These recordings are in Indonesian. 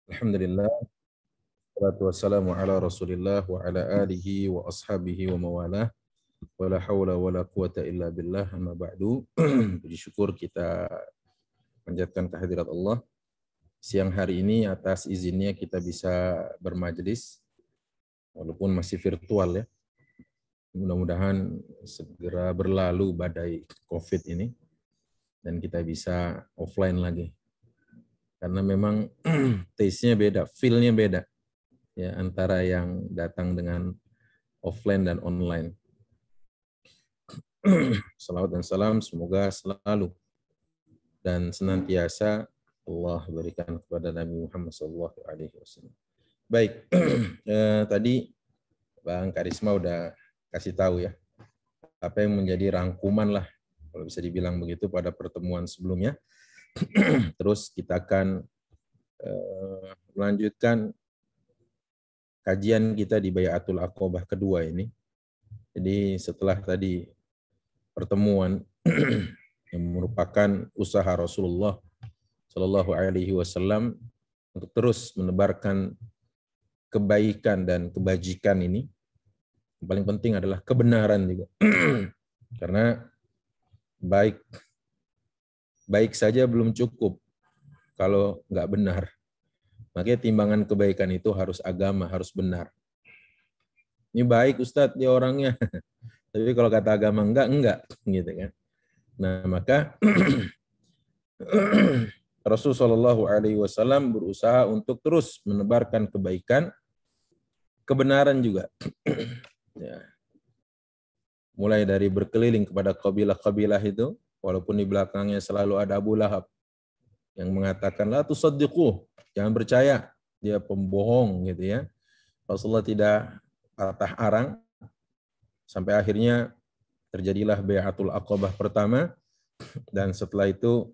Alhamdulillah, wassalatu wassalamu ala Rasulillah wa ala alihi wa ashabihi wa mawalah. Wala hawla wala quwata illa billah, amma ba'du. Puji syukur kita panjatkan kehadirat Allah. Siang hari ini atas izinnya kita bisa bermajelis, walaupun masih virtual ya. Mudah-mudahan segera berlalu badai COVID ini, dan kita bisa offline lagi. Karena memang taste-nya beda, feel-nya beda ya antara yang datang dengan offline dan online. Salawat dan salam semoga selalu dan senantiasa Allah berikan kepada Nabi Muhammad SAW. Baik, tadi Bang Karisma udah kasih tahu ya apa yang menjadi rangkuman lah kalau bisa dibilang begitu pada pertemuan sebelumnya. Terus kita akan melanjutkan kajian kita di Bai'atul Aqobah kedua ini. Jadi setelah tadi pertemuan yang merupakan usaha Rasulullah Shallallahu Alaihi Wasallam untuk terus menebarkan kebaikan dan kebajikan ini, yang paling penting adalah kebenaran juga. Karena baik saja belum cukup kalau nggak benar. Makanya timbangan kebaikan itu harus agama, harus benar. Ini baik Ustadz dia orangnya, tapi kalau kata agama enggak gitu kan. Nah, maka Rasul Shallallahu Alaihi Wasallam berusaha untuk terus menebarkan kebaikan, kebenaran juga. Ya. Mulai dari berkeliling kepada kabilah-kabilah itu, walaupun di belakangnya selalu ada Abu Lahab yang mengatakan la tusaddiquh, jangan percaya, dia pembohong gitu ya. Rasulullah tidak patah arang sampai akhirnya terjadilah Bai'atul Aqobah pertama, dan setelah itu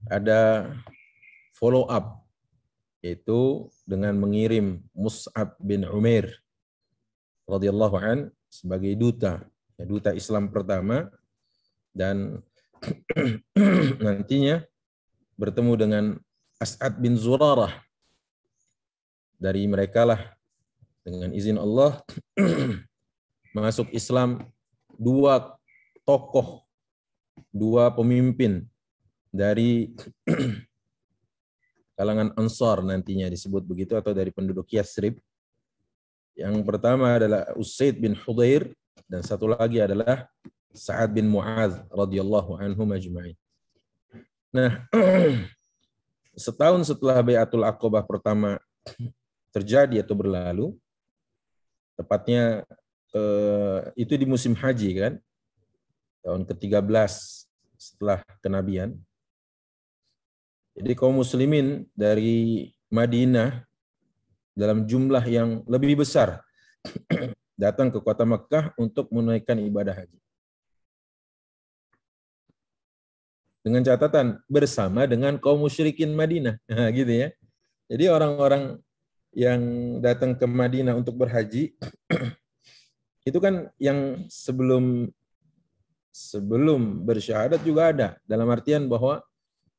ada follow up, yaitu dengan mengirim Mus'ab bin Umair radhiyallahu an sebagai duta Islam pertama, dan nantinya bertemu dengan As'ad bin Zurarah. Dari mereka lah dengan izin Allah masuk Islam dua tokoh, dua pemimpin dari kalangan Ansar, nantinya disebut begitu, atau dari penduduk Yasrib. Yang pertama adalah Usaid bin Hudhair, dan satu lagi adalah Sa'ad bin Mu'adz radhiyallahu anhum ajma'in. Nah, setahun setelah Bai'atul Aqobah pertama terjadi atau berlalu, tepatnya itu di musim haji kan, tahun ke-13 setelah kenabian. Jadi kaum muslimin dari Madinah dalam jumlah yang lebih besar datang ke kota Mekah untuk menunaikan ibadah haji. Dengan catatan bersama dengan kaum musyrikin Madinah, nah, gitu ya. Jadi orang-orang yang datang ke Madinah untuk berhaji itu kan yang sebelum bersyahadat juga ada, dalam artian bahwa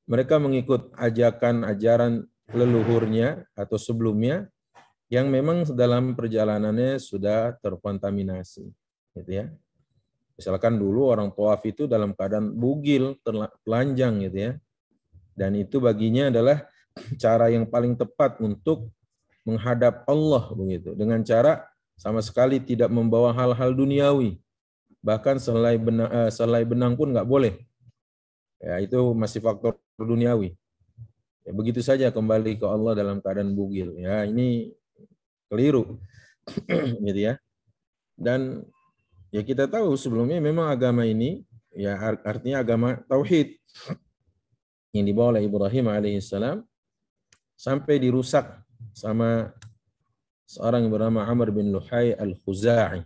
mereka mengikut ajaran leluhurnya atau sebelumnya yang memang dalam perjalanannya sudah terkontaminasi, gitu ya. Misalkan dulu orang tawaf itu dalam keadaan bugil, telanjang gitu ya. Dan itu baginya adalah cara yang paling tepat untuk menghadap Allah begitu, dengan cara sama sekali tidak membawa hal-hal duniawi. Bahkan selai benang pun nggak boleh. Ya, itu masih faktor duniawi. Ya, begitu saja kembali ke Allah dalam keadaan bugil. Ya, ini keliru. Gitu ya. Dan ya kita tahu sebelumnya memang agama ini ya artinya agama tauhid yang dibawa oleh Ibrahim alaihissalam sampai dirusak sama seorang yang bernama Amr bin Luhai al-Khuza'i.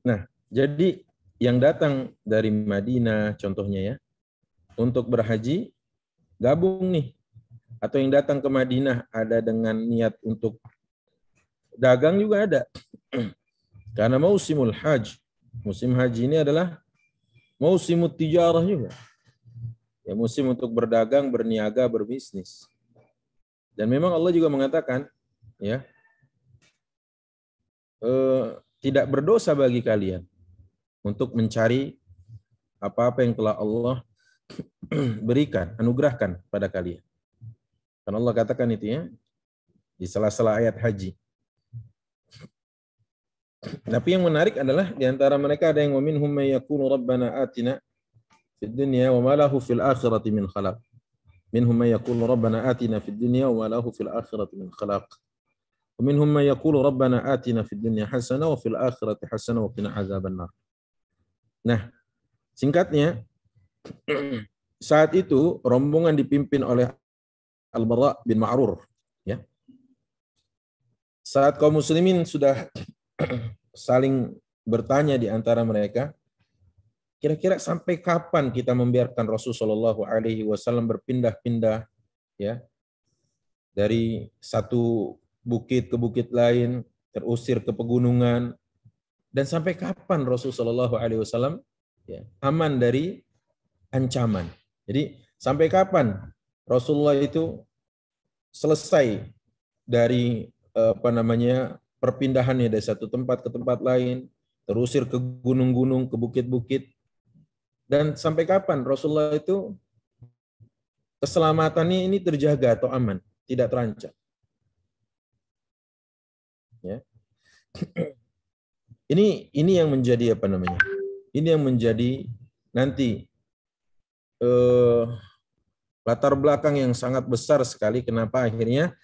Nah, jadi yang datang dari Madinah contohnya ya, untuk berhaji gabung nih. Atau yang datang ke Madinah ada dengan niat untuk dagang juga ada. Karena musimul haji. Musim haji ini adalah musimut tijarah juga. Ya, musim untuk berdagang, berniaga, berbisnis. Dan memang Allah juga mengatakan, ya, tidak berdosa bagi kalian untuk mencari apa-apa yang telah Allah berikan, anugerahkan pada kalian. Karena Allah katakan itu ya di sela-sela ayat haji. Tapi yang menarik adalah di antara mereka ada yang waminhum may yaqulu rabbana atina fid dunya wa ma lahu fil akhirati min khalaq. Minhum may yaqulu rabbana atina fid dunya wa ma lahu fil akhirati min khalaq. Wa minhum may yaqulu rabbana atina fid dunya hasanah wa fil akhirati hasanah wa qina azabannar. Nah, singkatnya saat itu rombongan dipimpin oleh Al-Bara bin Ma'rur, ya. Saat kaum muslimin sudah saling bertanya di antara mereka, kira-kira sampai kapan kita membiarkan Rasulullah SAW berpindah-pindah, ya, dari satu bukit ke bukit lain, terusir ke pegunungan, dan sampai kapan Rasulullah SAW ya, aman dari ancaman. Jadi sampai kapan Rasulullah itu selesai dari perpindahannya dari satu tempat ke tempat lain, terusir ke gunung-gunung, ke bukit-bukit, dan sampai kapan Rasulullah itu keselamatannya ini terjaga atau aman, tidak terancam. Ya. Ini yang menjadi Ini yang menjadi nanti latar belakang yang sangat besar sekali kenapa akhirnya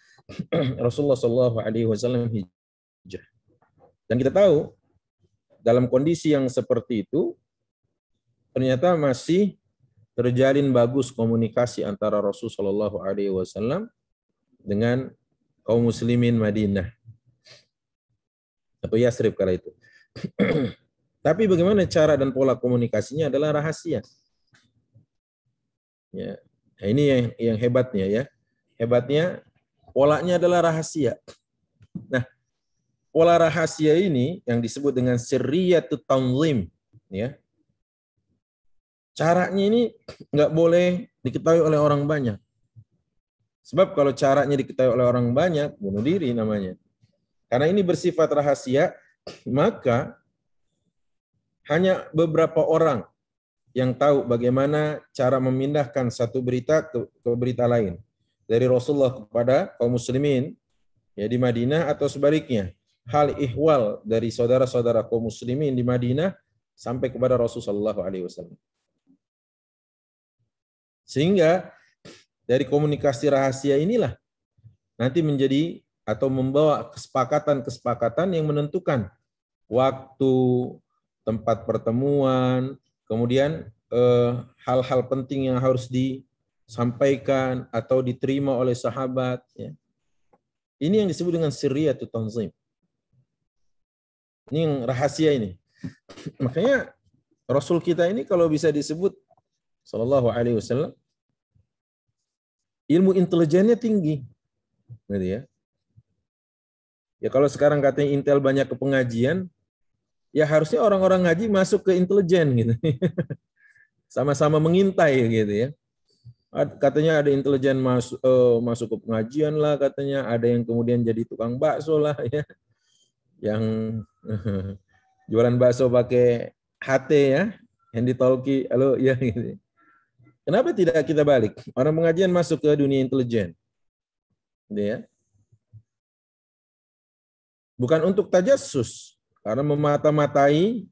Rasulullah SAW hijrah. Dan kita tahu dalam kondisi yang seperti itu ternyata masih terjalin bagus komunikasi antara Rasulullah SAW dengan kaum muslimin Madinah atau Yasrib kala itu. Tapi bagaimana cara dan pola komunikasinya adalah rahasia. Ya, nah ini yang hebatnya ya. Hebatnya polanya adalah rahasia. Nah, pola rahasia ini yang disebut dengan sirriyatut tanzim, ya. Caranya ini nggak boleh diketahui oleh orang banyak. Sebab kalau caranya diketahui oleh orang banyak, bunuh diri namanya. Karena ini bersifat rahasia, maka hanya beberapa orang yang tahu bagaimana cara memindahkan satu berita ke berita lain. Dari Rasulullah kepada kaum muslimin ya di Madinah atau sebaliknya. Hal ihwal dari saudara-saudara kaum muslimin di Madinah sampai kepada Rasulullah SAW. Sehingga dari komunikasi rahasia inilah nanti menjadi atau membawa kesepakatan-kesepakatan yang menentukan waktu, tempat pertemuan, kemudian hal-hal penting yang harus disampaikan atau diterima oleh sahabat. Ya. Ini yang disebut dengan sirriyatut tanzim. Ini yang rahasia ini. Makanya Rasul kita ini kalau bisa disebut Sallallahu Alaihi Wasallam ilmu intelijennya tinggi, gitu ya. Ya kalau sekarang katanya Intel banyak ke pengajian, ya harusnya orang-orang ngaji masuk ke intelijen gitu. Sama-sama mengintai gitu ya. Katanya ada intelijen masuk ke pengajian lah katanya, ada yang kemudian jadi tukang bakso lah ya. Yang jualan bakso pakai HT ya, handy talkie, halo ya gitu. Kenapa tidak kita balik? Orang pengajian masuk ke dunia intelijen. Gitu ya. Bukan untuk tajassus, karena memata-matai,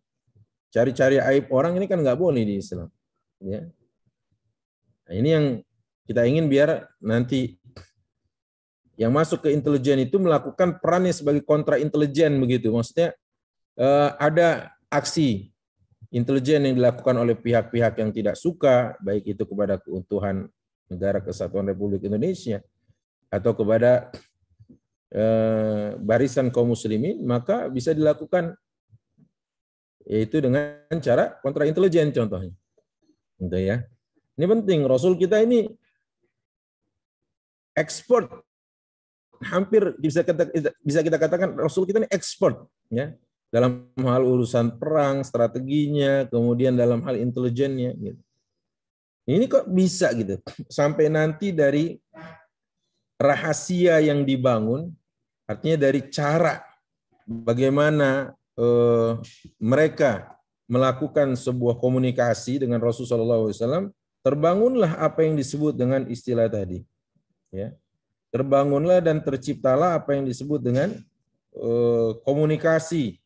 cari-cari aib orang ini kan nggak boleh di Islam. Ya. Nah, ini yang kita ingin biar nanti yang masuk ke intelijen itu melakukan perannya sebagai kontra intelijen begitu. Maksudnya ada aksi intelijen yang dilakukan oleh pihak-pihak yang tidak suka, baik itu kepada keutuhan Negara Kesatuan Republik Indonesia atau kepada barisan kaum muslimin, maka bisa dilakukan yaitu dengan cara kontra intelijen contohnya. Gitu ya. Ini penting, Rasul kita ini expert, hampir bisa kita katakan Rasul kita ini expert ya. Dalam hal urusan perang, strateginya, kemudian dalam hal intelijennya. Gitu. Ini kok bisa gitu, sampai nanti dari rahasia yang dibangun, artinya dari cara bagaimana mereka melakukan sebuah komunikasi dengan Rasulullah SAW, terbangunlah apa yang disebut dengan istilah tadi. Ya. Terbangunlah dan terciptalah apa yang disebut dengan komunikasi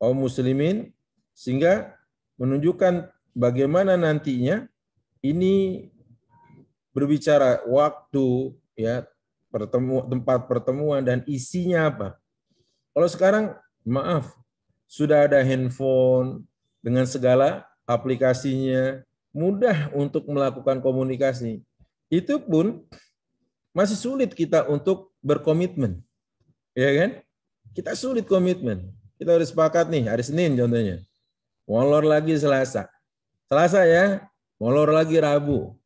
kaum muslimin, sehingga menunjukkan bagaimana nantinya ini berbicara waktu, ya, tempat pertemuan dan isinya apa. Kalau sekarang, maaf, sudah ada handphone dengan segala aplikasinya, mudah untuk melakukan komunikasi. Itu pun masih sulit kita untuk berkomitmen, ya kan? Kita sulit komitmen. Kita harus sepakat nih, hari Senin contohnya, molor lagi Selasa ya, molor lagi Rabu.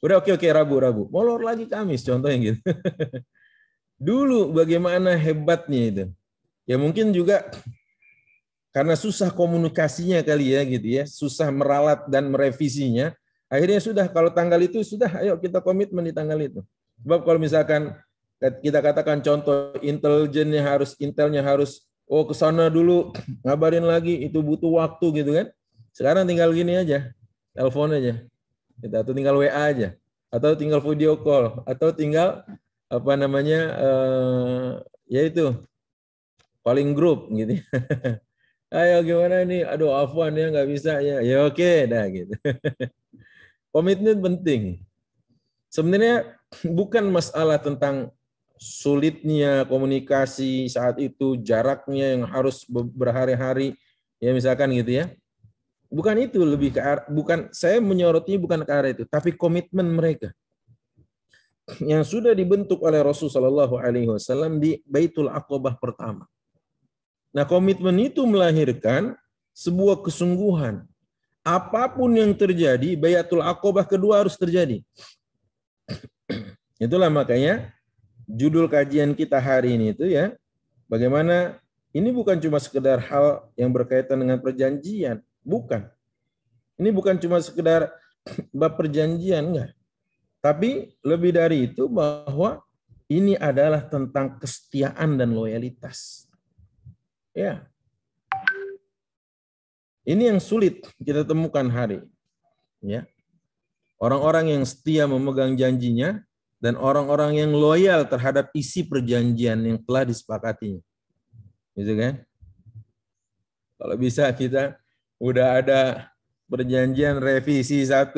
Udah oke Rabu, molor lagi Kamis contohnya gitu. Dulu bagaimana hebatnya itu. Ya mungkin juga karena susah komunikasinya kali ya gitu ya, susah meralat dan merevisinya. Akhirnya sudah, kalau tanggal itu sudah, ayo kita komitmen di tanggal itu. Sebab kalau misalkan kita katakan contoh intelnya harus ke sana dulu, ngabarin lagi, itu butuh waktu gitu kan. Sekarang tinggal gini aja, telepon aja. Atau tinggal WA aja, atau tinggal video call, atau tinggal apa namanya yaitu calling group gitu. Ayo gimana nih? Aduh afwan ya nggak bisa ya. Ya oke dah gitu. Komitmen penting. Sebenarnya bukan masalah tentang sulitnya komunikasi saat itu, jaraknya yang harus berhari-hari, ya misalkan gitu ya. Bukan itu, lebih ke arah, bukan, saya menyorotnya bukan ke arah itu, tapi komitmen mereka yang sudah dibentuk oleh Rasulullah SAW di Baitul Aqabah pertama. Nah, komitmen itu melahirkan sebuah kesungguhan. Apapun yang terjadi, Baitul Aqabah kedua harus terjadi. Itulah makanya judul kajian kita hari ini itu ya, bagaimana ini bukan cuma sekedar hal yang berkaitan dengan perjanjian, bukan. Ini bukan cuma sekedar bab perjanjian, enggak. Tapi lebih dari itu bahwa ini adalah tentang kesetiaan dan loyalitas. Ya. Ini yang sulit kita temukan hari. Ya. Orang-orang yang setia memegang janjinya dan orang-orang yang loyal terhadap isi perjanjian yang telah disepakatinya. Gitu kan? Kalau bisa kita udah ada perjanjian revisi 1.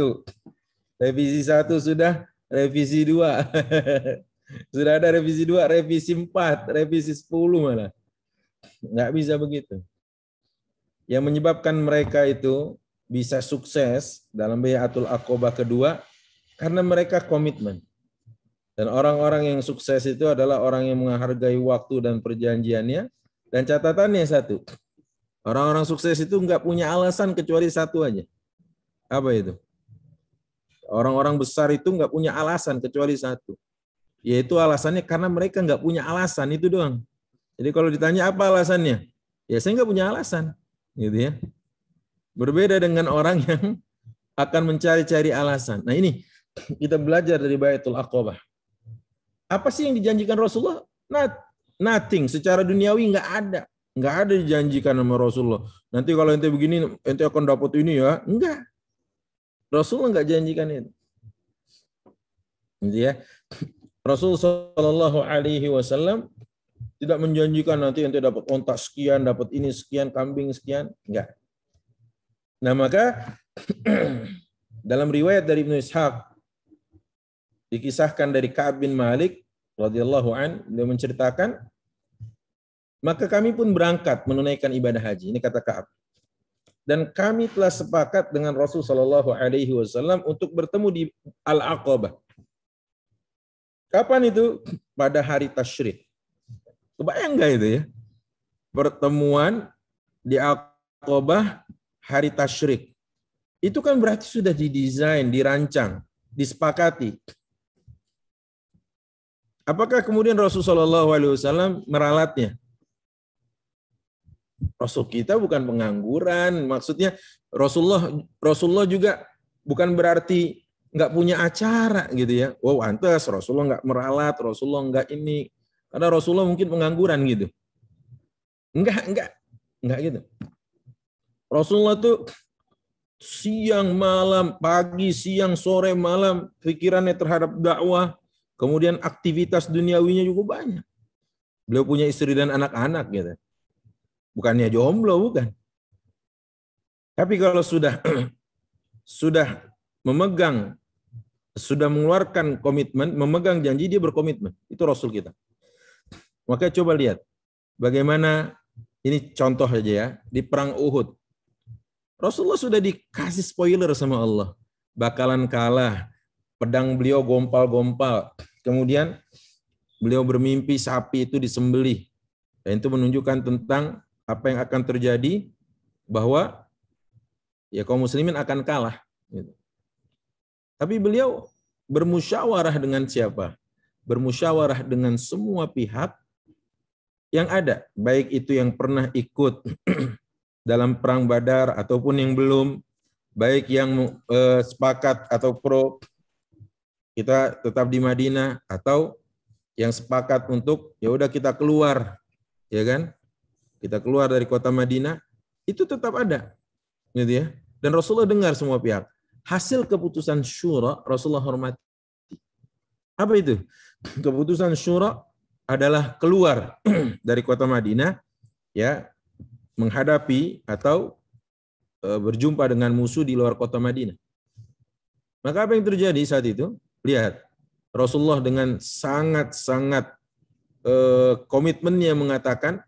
Revisi 1 sudah, revisi 2. Sudah ada revisi 2, revisi 4, revisi 10 malah. Nggak bisa begitu. Yang menyebabkan mereka itu bisa sukses dalam Bai'atul Aqabah kedua karena mereka komitmen. Dan orang-orang yang sukses itu adalah orang yang menghargai waktu dan perjanjiannya. Dan catatannya satu, orang-orang sukses itu nggak punya alasan kecuali satu aja. Apa itu? Orang-orang besar itu nggak punya alasan kecuali satu. Yaitu alasannya karena mereka nggak punya alasan, itu doang. Jadi kalau ditanya apa alasannya? Ya saya nggak punya alasan. Gitu ya. Berbeda dengan orang yang akan mencari-cari alasan. Nah ini kita belajar dari Baitul Aqabah. Apa sih yang dijanjikan Rasulullah? Nothing. Secara duniawi nggak ada. Nggak ada dijanjikan sama Rasulullah. Nanti kalau ente begini, ente akan dapat ini ya. Enggak. Rasulullah nggak janjikan itu. Gitu ya. Rasulullah SAW tidak menjanjikan nanti ente dapat ontak sekian, dapat ini sekian, kambing sekian. Enggak. Nah maka dalam riwayat dari Ibnu Ishaq dikisahkan dari Ka'ab bin Malik radhiyallahu an, dia menceritakan, maka kami pun berangkat menunaikan ibadah haji. Ini kata Ka'ab. Dan kami telah sepakat dengan Rasul sallallahu alaihi wasallam untuk bertemu di Al-Aqabah. Kapan itu? Pada hari Tasyrik. Kebayang enggak itu ya? Pertemuan di Aqabah hari Tasyrik. Itu kan berarti sudah didesain, dirancang, disepakati. Apakah kemudian Rasulullah SAW meralatnya? Rasul kita bukan pengangguran. Maksudnya Rasulullah juga bukan berarti nggak punya acara gitu ya. Wow, antes Rasulullah nggak meralat, Rasulullah nggak ini. Karena Rasulullah mungkin pengangguran gitu. Enggak gitu. Rasulullah tuh siang, malam, pagi, siang, sore, malam, pikirannya terhadap dakwah, kemudian aktivitas duniawinya juga banyak. Beliau punya istri dan anak-anak gitu. Bukannya jomblo, bukan. Tapi kalau sudah memegang, sudah mengeluarkan komitmen, memegang janji, dia berkomitmen. Itu Rasul kita. Maka coba lihat bagaimana, ini contoh aja ya, di perang Uhud. Rasulullah sudah dikasih spoiler sama Allah. Bakalan kalah. Pedang beliau gompal-gompal. Kemudian beliau bermimpi sapi itu disembelih. Dan itu menunjukkan tentang apa yang akan terjadi, bahwa ya kaum muslimin akan kalah. Tapi beliau bermusyawarah dengan siapa? Bermusyawarah dengan semua pihak yang ada. Baik itu yang pernah ikut dalam perang Badar ataupun yang belum, baik yang sepakat atau pro kita tetap di Madinah, atau yang sepakat untuk ya udah kita keluar, ya kan? Kita keluar dari kota Madinah, itu tetap ada, gitu ya. Dan Rasulullah dengar semua pihak. Hasil keputusan syura Rasulullah hormati. Apa itu? Keputusan syura adalah keluar dari kota Madinah, ya, menghadapi atau berjumpa dengan musuh di luar kota Madinah. Maka apa yang terjadi saat itu? Lihat, Rasulullah dengan sangat-sangat komitmennya mengatakan,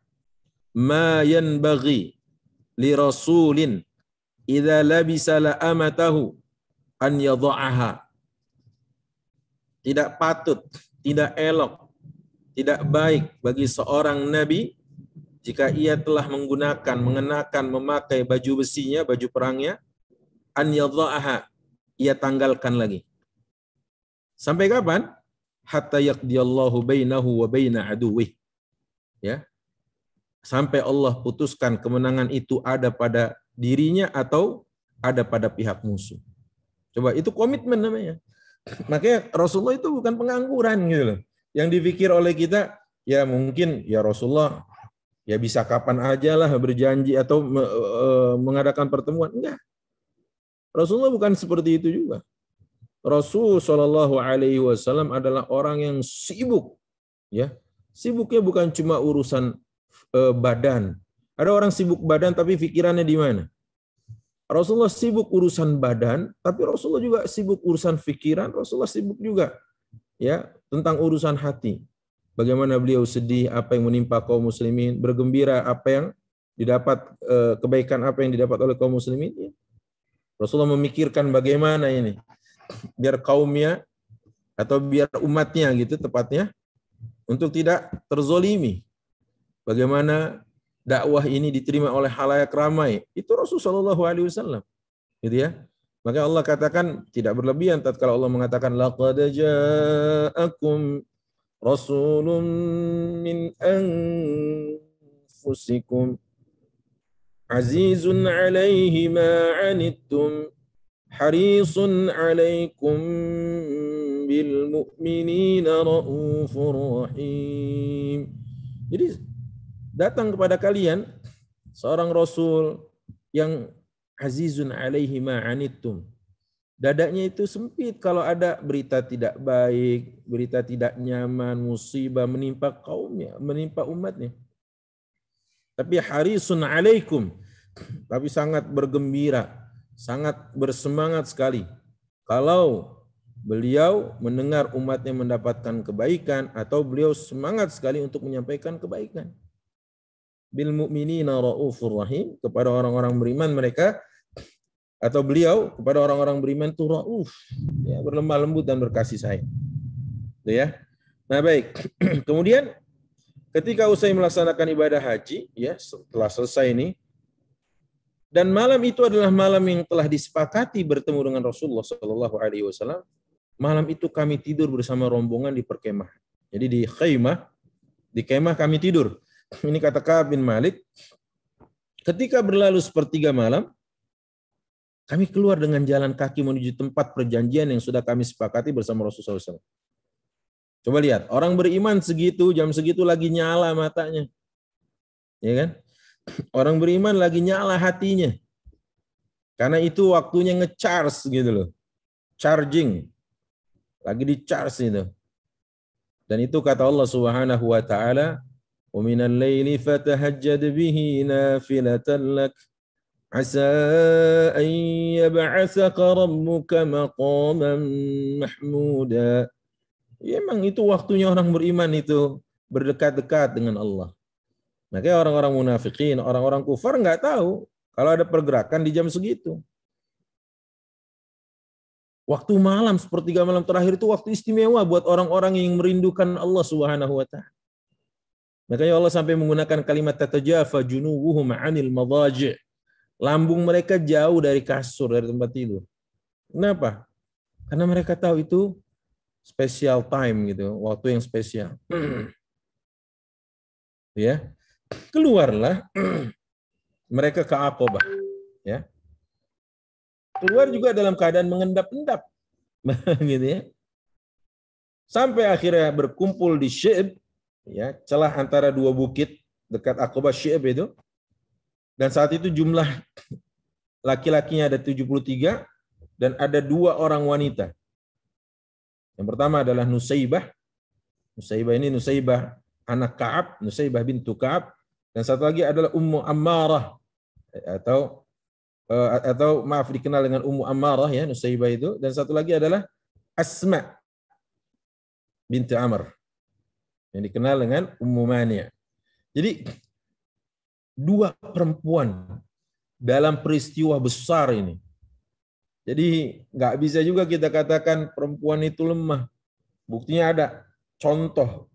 ma yanbaghi li rasulin idza labisa la amatahu an yadha'aha. Tidak patut, tidak elok, tidak baik bagi seorang nabi jika ia telah menggunakan, mengenakan, memakai baju besinya, baju perangnya, an yadha'aha, ia tanggalkan lagi. Sampai kapan? Hatta yaqdiyallahu bainahu wa baina aduwih. Ya. Sampai Allah putuskan kemenangan itu ada pada dirinya atau ada pada pihak musuh. Coba, itu komitmen namanya. Makanya Rasulullah itu bukan pengangguran gitu loh. Yang dipikir oleh kita, ya mungkin ya Rasulullah ya bisa kapan aja lah berjanji atau mengadakan pertemuan. Enggak. Rasulullah bukan seperti itu juga. Rasul Shallallahu Alaihi Wasallam adalah orang yang sibuk, ya. Sibuknya bukan cuma urusan badan. Ada orang sibuk badan tapi pikirannya di mana? Rasulullah sibuk urusan badan, tapi Rasulullah juga sibuk urusan pikiran. Rasulullah sibuk juga, ya, tentang urusan hati. Bagaimana beliau sedih apa yang menimpa kaum muslimin, bergembira apa yang didapat, kebaikan apa yang didapat oleh kaum muslimin. Ya. Rasulullah memikirkan bagaimana ini biar kaumnya atau biar umatnya gitu tepatnya untuk tidak terzolimi. Bagaimana dakwah ini diterima oleh khalayak ramai. Itu Rasulullah SAW. Gitu ya. Maka Allah katakan tidak berlebihan tatkala Allah mengatakan laqad ja'akum rasulun min anfusikum azizun 'alaihi ma 'anittum harisun 'alaikum bil mu'minina raufur rahim. Jadi datang kepada kalian seorang rasul yang azizun 'alaihi ma 'anittum. Dadanya itu sempit kalau ada berita tidak baik, berita tidak nyaman, musibah menimpa kaumnya, menimpa umatnya. Tapi harisun 'alaikum, tapi sangat bergembira, sangat bersemangat sekali kalau beliau mendengar umatnya mendapatkan kebaikan atau beliau semangat sekali untuk menyampaikan kebaikan. Bil mu'minina raufur rahim, kepada orang-orang beriman mereka atau beliau kepada orang-orang beriman itu rauf, ya, berlemah lembut dan berkasih sayang. Itu ya. Nah, baik. Kemudian ketika usai melaksanakan ibadah haji, ya, setelah selesai ini, dan malam itu adalah malam yang telah disepakati bertemu dengan Rasulullah Shallallahu Alaihi Wasallam. Malam itu kami tidur bersama rombongan di perkemahan. Jadi di kemah kami tidur. Ini kata Ka'ab bin Malik. Ketika berlalu sepertiga malam, Kami keluar dengan jalan kaki menuju tempat perjanjian yang sudah kami sepakati bersama Rasulullah SAW. Coba lihat, orang beriman segitu, jam segitu lagi nyala matanya. Ya kan? Orang beriman lagi nyala hatinya. Karena itu waktunya nge-charge gitu loh. Charging. Lagi di-charge itu. Dan itu kata Allah Subhanahu wa taala, "Wa minal laili fatahajjad bihi nafilatan lak asa an yab'atsaka rabbuka maqaman mahmuda." Ya, emang itu waktunya orang beriman itu berdekat-dekat dengan Allah. Makanya orang-orang munafikin, orang-orang kufar nggak tahu kalau ada pergerakan di jam segitu. Waktu malam, sepertiga malam terakhir itu waktu istimewa buat orang-orang yang merindukan Allah Subhanahu wa taala. Makanya Allah sampai menggunakan kalimat tatajafa junubuhum 'anil madaji'. Lambung mereka jauh dari kasur, dari tempat tidur. Kenapa? Karena mereka tahu itu special time gitu, waktu yang spesial. Ya. Keluarlah mereka ke Aqabah, ya. Keluar juga dalam keadaan mengendap-endap. Gitu ya. Sampai akhirnya berkumpul di Syi'b, ya, celah antara dua bukit dekat Aqabah Syi'b itu. Dan saat itu jumlah laki-lakinya ada 73 dan ada 2 orang wanita. Yang pertama adalah Nusaybah. Nusaybah ini Nusaybah anak Ka'ab, Nusaybah bintu Ka'ab, dan satu lagi adalah Ummu Ammarah atau maaf dikenal dengan Ummu Ammarah ya, Nusaybah itu, dan satu lagi adalah Asma binti Amr yang dikenal dengan Ummu Mania. Jadi 2 perempuan dalam peristiwa besar ini. Jadi nggak bisa juga kita katakan perempuan itu lemah. Buktinya ada contoh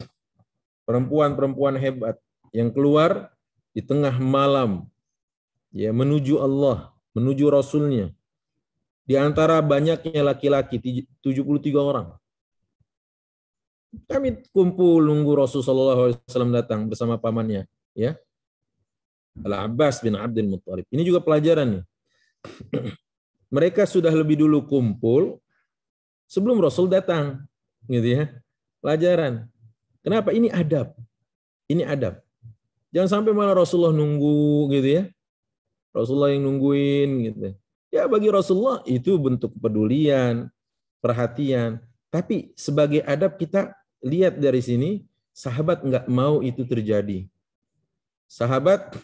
perempuan-perempuan hebat yang keluar di tengah malam ya menuju Allah, menuju Rasulnya. Di antara banyaknya laki-laki 73 orang. Kami kumpul nunggu Rasulullah SAW datang bersama pamannya, ya. Al-Abbas bin Abdul Muttalib. Ini juga pelajaran nih. Mereka sudah lebih dulu kumpul sebelum Rasul datang, gitu ya. Pelajaran. Kenapa? Ini adab. Ini adab. Jangan sampai malah Rasulullah nunggu, gitu ya. Rasulullah yang nungguin, gitu. Ya bagi Rasulullah itu bentuk kepedulian, perhatian. Tapi sebagai adab kita lihat dari sini, sahabat nggak mau itu terjadi. Sahabat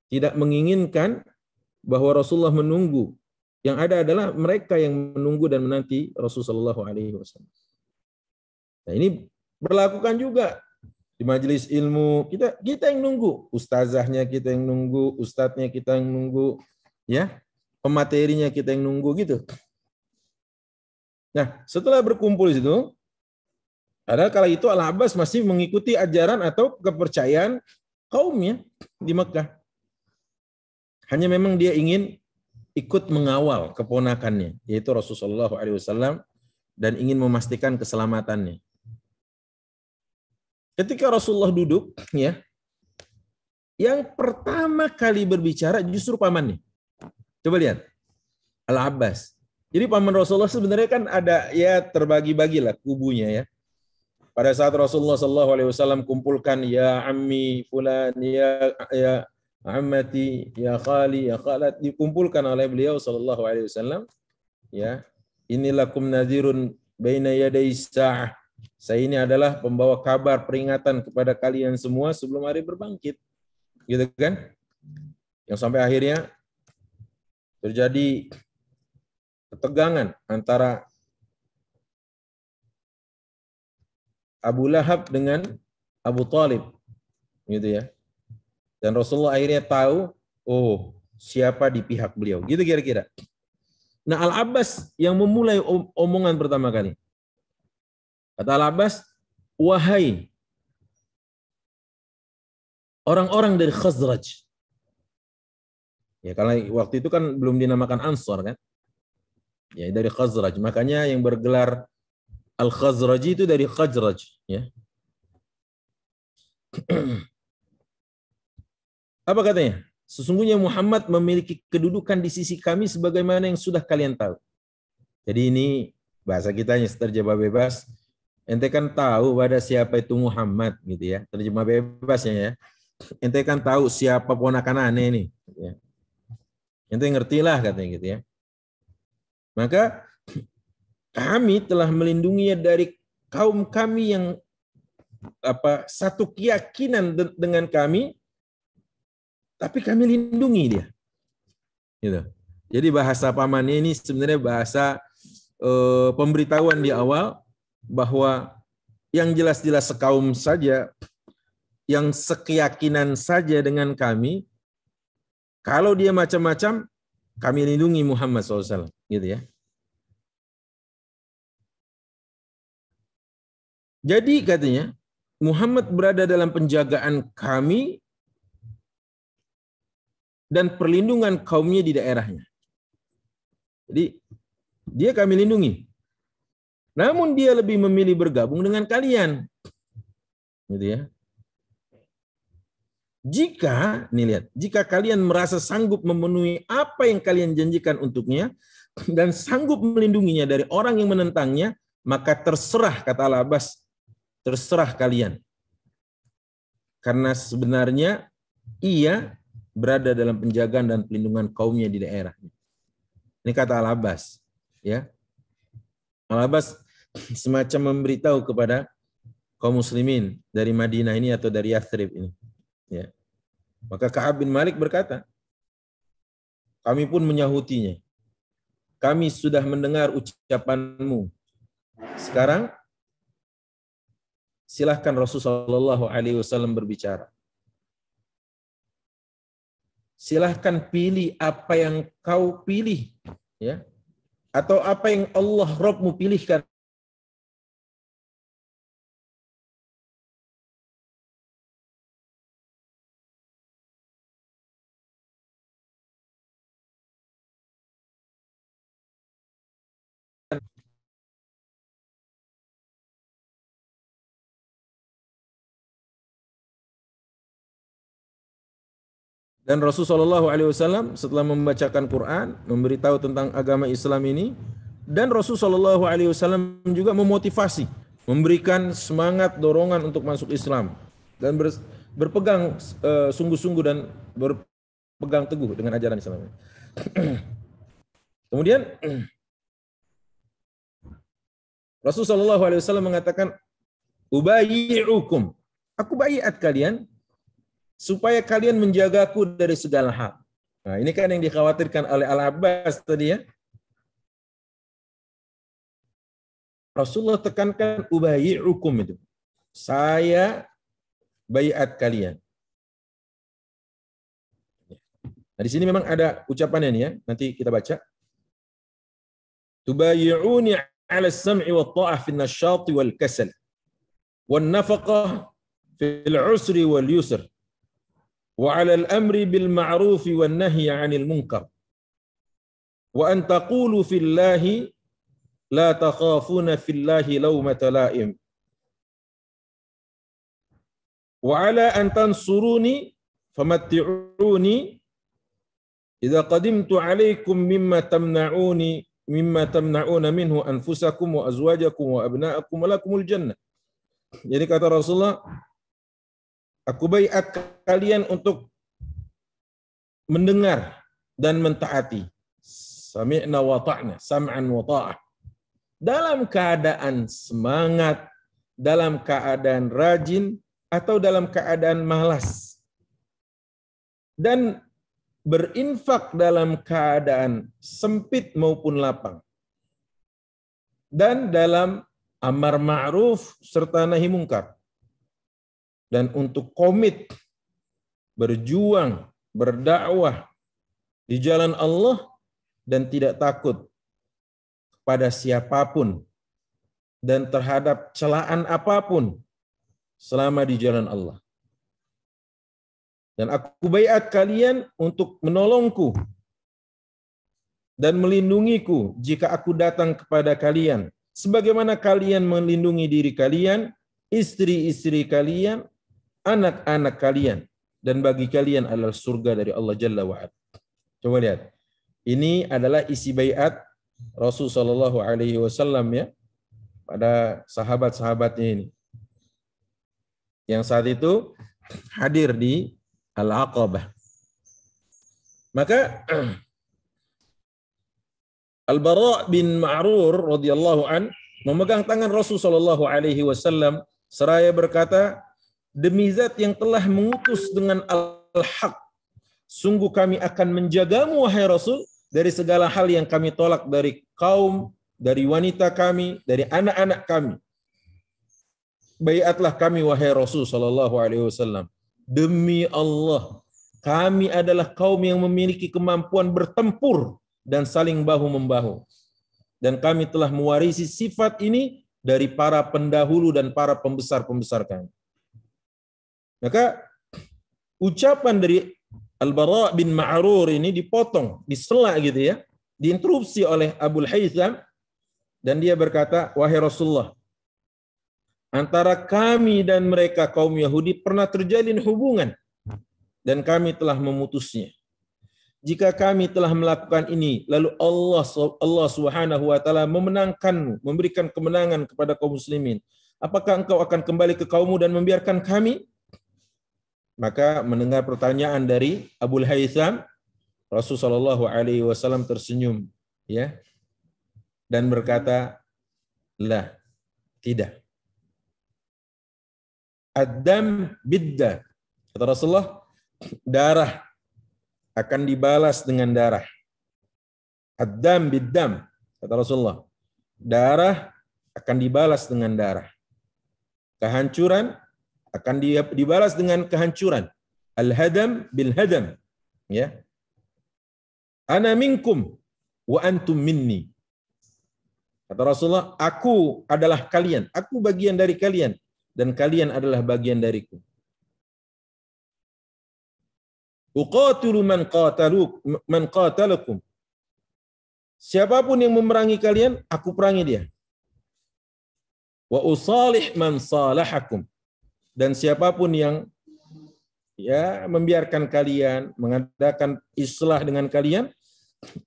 tidak menginginkan bahwa Rasulullah menunggu. Yang ada adalah mereka yang menunggu dan menanti Rasulullah SAW. Nah, ini berlakukan juga di majelis ilmu. Kita yang nunggu, ustazahnya kita yang nunggu, ustadznya kita yang nunggu, ya, pematerinya kita yang nunggu gitu. Nah, setelah berkumpul di situ, padahal kala itu Al-Abbas masih mengikuti ajaran atau kepercayaan kaumnya di Mekah. Hanya memang dia ingin ikut mengawal keponakannya, yaitu Rasulullah SAW, dan ingin memastikan keselamatannya. Ketika Rasulullah duduk, ya, yang pertama kali berbicara justru pamannya. Coba lihat, Al-Abbas. Jadi paman Rasulullah sebenarnya kan ada ya terbagi-bagi lah kubunya ya. Pada saat Rasulullah SAW kumpulkan ya ammi fulan ya ammati ya khali ya khalat, dikumpulkan oleh beliau SAW, ya, inilakum nadhirun baina yaday sa'ah. Saya ini adalah pembawa kabar peringatan kepada kalian semua sebelum hari berbangkit. Gitu kan? Yang sampai akhirnya terjadi ketegangan antara Abu Lahab dengan Abu Talib. Gitu ya. Dan Rasulullah akhirnya tahu, oh, siapa di pihak beliau. Gitu kira-kira. Nah, Al-Abbas yang memulai omongan pertama kali. Kata Al-Abbas, wahai orang-orang dari Khazraj. Ya, karena waktu itu kan belum dinamakan Ansar kan. Ya, dari Khazraj. Makanya yang bergelar Al-Khazraji itu dari Khazraj, ya. Apa katanya? sesungguhnya Muhammad memiliki kedudukan di sisi kami sebagaimana yang sudah kalian tahu. Jadi ini bahasa kitanya terjemah bebas. Ente kan tahu pada siapa itu Muhammad gitu ya. Terjemah bebasnya ya. Ente kan tahu siapa ponakan aneh nih. Ya. Ente ngertilah katanya gitu ya. Maka kami telah melindunginya dari kaum kami yang satu keyakinan dengan kami, tapi kami lindungi dia. Gitu. Jadi bahasa pamannya ini sebenarnya bahasa pemberitahuan di awal bahwa yang jelas-jelas sekaum saja, yang sekeyakinan saja dengan kami, kalau dia macam-macam, kami lindungi Muhammad SAW. Gitu ya. Jadi katanya, Muhammad berada dalam penjagaan kami dan perlindungan kaumnya di daerahnya. Jadi dia kami lindungi. Namun dia lebih memilih bergabung dengan kalian. Gitu ya. Jika kalian merasa sanggup memenuhi apa yang kalian janjikan untuknya dan sanggup melindunginya dari orang yang menentangnya, maka terserah, kata Al-Abbas, terserah kalian. Karena sebenarnya ia berada dalam penjagaan dan pelindungan kaumnya di daerahnya. Ini kata Al-Abbas. Ya. Al-Abbas semacam memberitahu kepada kaum muslimin dari Madinah ini atau dari Yathrib ini. Ya. Maka Ka'ab bin Malik berkata, kami pun menyahutinya. Kami sudah mendengar ucapanmu. Sekarang silahkan Rasulullah SAW berbicara. Silahkan pilih apa yang kau pilih, ya, atau apa yang Allah Rabbmu pilihkan. Dan Rasulullah SAW setelah membacakan Quran, memberitahu tentang agama Islam ini, dan Rasulullah SAW juga memotivasi, memberikan semangat, dorongan untuk masuk Islam, dan berpegang sungguh-sungguh dan berpegang teguh dengan ajaran Islam. Kemudian Rasulullah SAW mengatakan, ubayyi'ukum, aku baiat kalian, supaya kalian menjagaku dari segala hal. Nah, ini kan yang dikhawatirkan oleh Al-Abbas tadi ya. Rasulullah tekankan ubayyi'ukum itu. Saya baiat kalian. Nah, di sini memang ada ucapannya nih ya. Nanti kita baca. Tubayyi'uni 'ala as-sam'i wat-tha'ah fi an-nasyati wal-kasal wan-nafaqah fil 'usri wal-yusr. وعلى الأمر بالمعروف والنهي عن المنكر وأن تقولوا في الله لا تخافون في الله لومة لائم وعلى أن تنصروني فمتعوني إذا قدمت عليكم مما تمنعون منه أنفسكم وأزواجكم وأبناءكم ولكم الجنة. Jadi kata Rasulullah, aku baiat kalian untuk mendengar dan mentaati. Sami'na wa ta'na, sam'an wa ta'ah. Dalam keadaan semangat, dalam keadaan rajin, atau dalam keadaan malas. Dan berinfak dalam keadaan sempit maupun lapang. Dan dalam amar ma'ruf serta nahi mungkar. Dan untuk komit, berjuang, berdakwah di jalan Allah dan tidak takut kepada siapapun dan terhadap celaan apapun selama di jalan Allah. Dan aku baiat kalian untuk menolongku dan melindungiku jika aku datang kepada kalian, sebagaimana kalian melindungi diri kalian, istri-istri kalian, anak-anak kalian, dan bagi kalian adalah surga dari Allah Jalla wa'ala. Coba lihat. Ini adalah isi baiat Rasul sallallahu alaihi wasallam ya pada sahabat-sahabatnya ini. Yang saat itu hadir di Al-Aqabah. Maka Al-Bara' bin Ma'rur radhiyallahu an memegang tangan Rasul sallallahu alaihi wasallam seraya berkata, demi zat yang telah mengutus dengan al-haq, sungguh kami akan menjagamu wahai Rasul dari segala hal yang kami tolak dari kaum, dari wanita kami, dari anak-anak kami. Baiatlah kami wahai Rasul sallallahu alaihi wasallam. Demi Allah, kami adalah kaum yang memiliki kemampuan bertempur dan saling bahu-membahu. Dan kami telah mewarisi sifat ini dari para pendahulu dan para pembesar-pembesar kami. Maka ucapan dari Al-Bara' bin Ma'rur ini dipotong, disela gitu ya, diinterupsi oleh Abul Haytham, dan dia berkata, wahai Rasulullah, antara kami dan mereka kaum Yahudi pernah terjalin hubungan dan kami telah memutusnya. Jika kami telah melakukan ini, lalu Allah Subhanahu wa taala memenangkanmu, memberikan kemenangan kepada kaum muslimin, apakah engkau akan kembali ke kaummu dan membiarkan kami? Maka mendengar pertanyaan dari Abul Haytham, Rasulullah sallallahu alaihi wasallam tersenyum ya dan berkata, "La, tidak. Ad-dam bid-dam." Kata Rasulullah, darah akan dibalas dengan darah. Ad-dam bid-dam. Kata Rasulullah, darah akan dibalas dengan darah. Kehancuran akan dibalas dengan kehancuran. Al-hadam bil-hadam. Ya. Ana minkum wa antum minni. Kata Rasulullah, aku adalah kalian, aku bagian dari kalian, dan kalian adalah bagian dariku. Uqatilu man qatalakum. Siapapun yang memerangi kalian, aku perangi dia. Wa usalih man salahakum. Dan siapapun yang ya membiarkan kalian, mengadakan islah dengan kalian,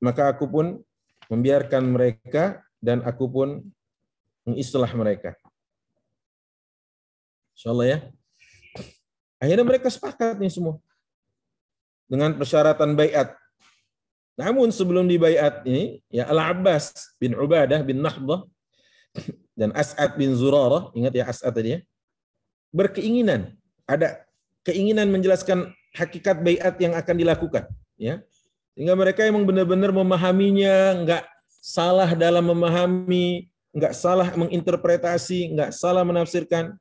maka aku pun membiarkan mereka dan aku pun mengislah mereka. Insyaallah ya. Akhirnya mereka sepakat nih semua dengan persyaratan baiat. Namun sebelum dibaiat ini, ya Al-Abbas bin Ubadah bin Nahdah dan As'ad bin Zurarah, ingat ya As'ad tadi ya, berkeinginan, ada keinginan menjelaskan hakikat baiat yang akan dilakukan, ya. Sehingga mereka memang benar-benar memahaminya, enggak salah dalam memahami, enggak salah menginterpretasi, enggak salah menafsirkan.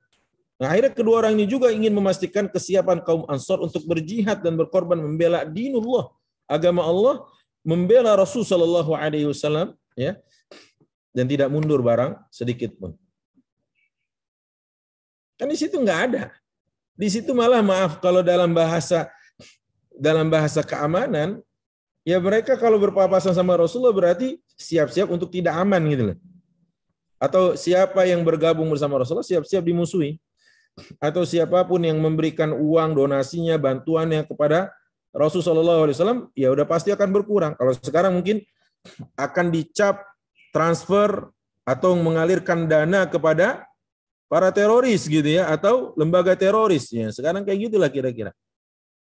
Nah, akhirnya kedua orang ini juga ingin memastikan kesiapan kaum Ansar untuk berjihad dan berkorban membela dinullah, agama Allah, membela Rasul sallallahu alaihi wasallam, ya. Dan tidak mundur barang sedikit pun. Kan di situ nggak ada. Di situ malah maaf kalau dalam bahasa keamanan, ya mereka kalau berpapasan sama Rasulullah berarti siap-siap untuk tidak aman gitu loh. Atau siapa yang bergabung bersama Rasulullah siap-siap dimusuhi. Atau siapapun yang memberikan uang donasinya, bantuannya kepada Rasulullah SAW, ya udah pasti akan berkurang. Kalau sekarang mungkin akan dicap transfer atau mengalirkan dana kepada para teroris gitu ya, atau lembaga teroris ya. Sekarang kayak gitulah kira-kira.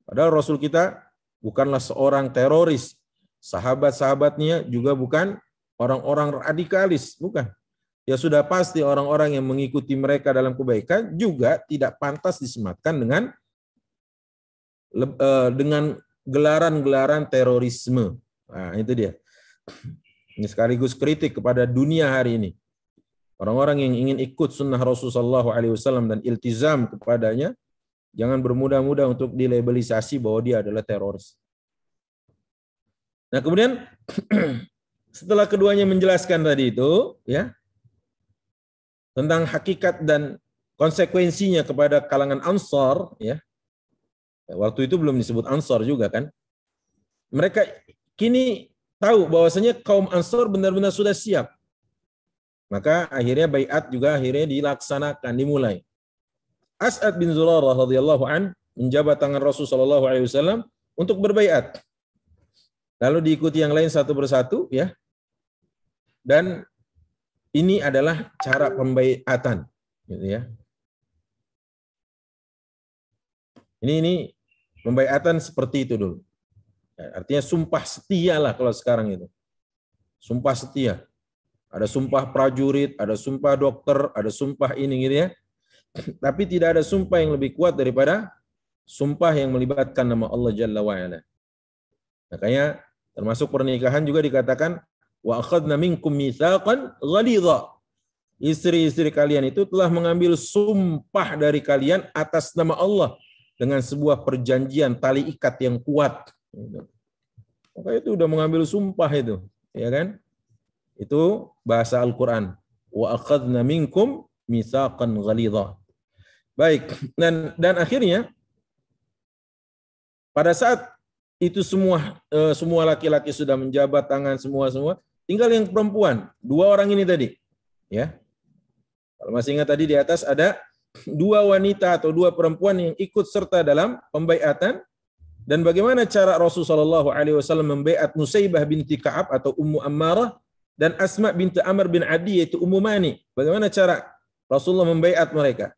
Padahal Rasul kita bukanlah seorang teroris. Sahabat-sahabatnya juga bukan orang-orang radikalis, bukan. Ya sudah pasti orang-orang yang mengikuti mereka dalam kebaikan juga tidak pantas disematkan dengan gelaran-gelaran terorisme. Nah, itu dia. Ini sekaligus kritik kepada dunia hari ini. Orang-orang yang ingin ikut sunnah Rasulullah SAW dan iltizam kepadanya, jangan bermudah-mudah untuk dilabelisasi bahwa dia adalah teroris. Nah kemudian setelah keduanya menjelaskan tadi itu, ya, tentang hakikat dan konsekuensinya kepada kalangan Ansar, ya, waktu itu belum disebut Ansar juga kan, mereka kini tahu bahwasanya kaum Ansar benar-benar sudah siap. Maka akhirnya baiat juga akhirnya dilaksanakan, dimulai. As'ad bin Zurarah radhiyallahu an menjabat tangan Rasul Shallallahu Alaihi Wasallam untuk berbaiat. Lalu diikuti yang lain satu persatu, ya. Dan ini adalah cara pembaiatan, gitu ya. Ini pembaiatan seperti itu dulu. Ya, artinya sumpah setia lah kalau sekarang itu. Sumpah setia. Ada sumpah prajurit, ada sumpah dokter, ada sumpah ini gitu ya. Tapi tidak ada sumpah yang lebih kuat daripada sumpah yang melibatkan nama Allah Jalla wa'ala. Makanya termasuk pernikahan juga dikatakan wa akhadna minkum mitsaqan ghalidha. Istri-istri kalian itu telah mengambil sumpah dari kalian atas nama Allah dengan sebuah perjanjian tali ikat yang kuat. Maka itu udah mengambil sumpah itu, ya kan? Itu bahasa Al-Qur'an. Wa akhadna minkum mitsaqan ghalidha. Baik, dan akhirnya pada saat itu semua laki-laki sudah menjabat tangan semua, tinggal yang perempuan, 2 orang ini tadi, ya. Kalau masih ingat tadi di atas ada 2 wanita atau 2 perempuan yang ikut serta dalam pembaiatan. Dan bagaimana cara Rasulullah SAW membaiat Nusaybah binti Ka'ab atau Ummu Ammarah dan Asma binti Amr bin Adi yaitu Ummu Mani. Bagaimana cara Rasulullah membaiat mereka?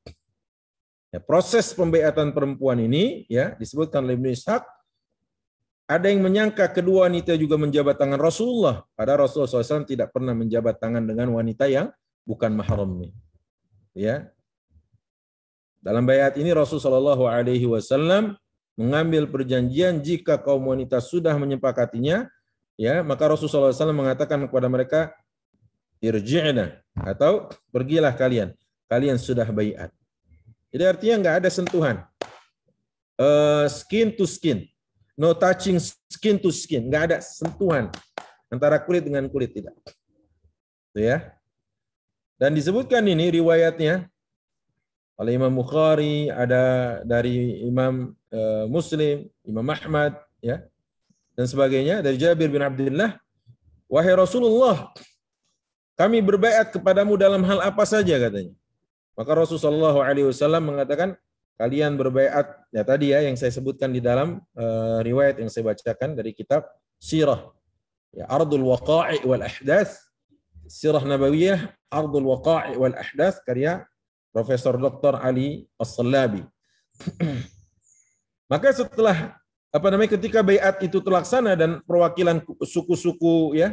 Ya, proses pembaiatan perempuan ini ya disebutkan oleh Ibnu Ishaq. Ada yang menyangka kedua wanita juga menjabat tangan Rasulullah. Padahal Rasulullah SAW tidak pernah menjabat tangan dengan wanita yang bukan mahramnya. Ya. Dalam baiat ini Rasulullah SAW mengambil perjanjian jika kaum wanita sudah menyepakatinya, ya maka Rasulullah SAW mengatakan kepada mereka, irji'na atau pergilah kalian sudah baiat. Jadi artinya nggak ada sentuhan, skin to skin. No touching skin to skin, nggak ada sentuhan antara kulit dengan kulit, tidak. Itu ya. Dan disebutkan ini riwayatnya oleh Imam Bukhari, ada dari Imam Muslim, Imam Ahmad, ya, dan sebagainya dari Jabir bin Abdullah, wahai Rasulullah, kami berbaiat kepadamu dalam hal apa saja katanya. Maka Rasulullah SAW mengatakan, kalian berbaiat, ya tadi ya yang saya sebutkan di dalam riwayat yang saya bacakan dari kitab Sirah, ya, Ardul Waqa'i wal Ahdath, Sirah Nabawiyah, Ardul Waqa'i wal Ahdath, karya Profesor Dr. Ali As-Sallabi. Maka setelah ketika baiat itu terlaksana dan perwakilan suku-suku ya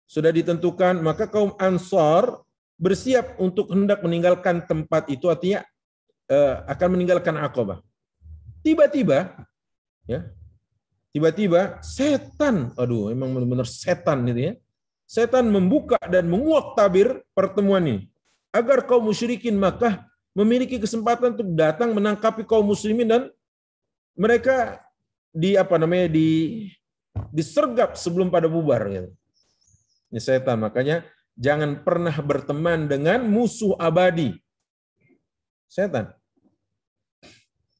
sudah ditentukan, maka kaum Ansar bersiap untuk hendak meninggalkan tempat itu, artinya akan meninggalkan Aqabah. Tiba-tiba setan, aduh emang benar-benar setan gitu ya. Setan membuka dan menguak tabir pertemuan ini agar kaum musyrikin Makkah memiliki kesempatan untuk datang menangkapi kaum muslimin dan mereka disergap sebelum pada bubar gitu. Ini setan, makanya jangan pernah berteman dengan musuh abadi. Setan.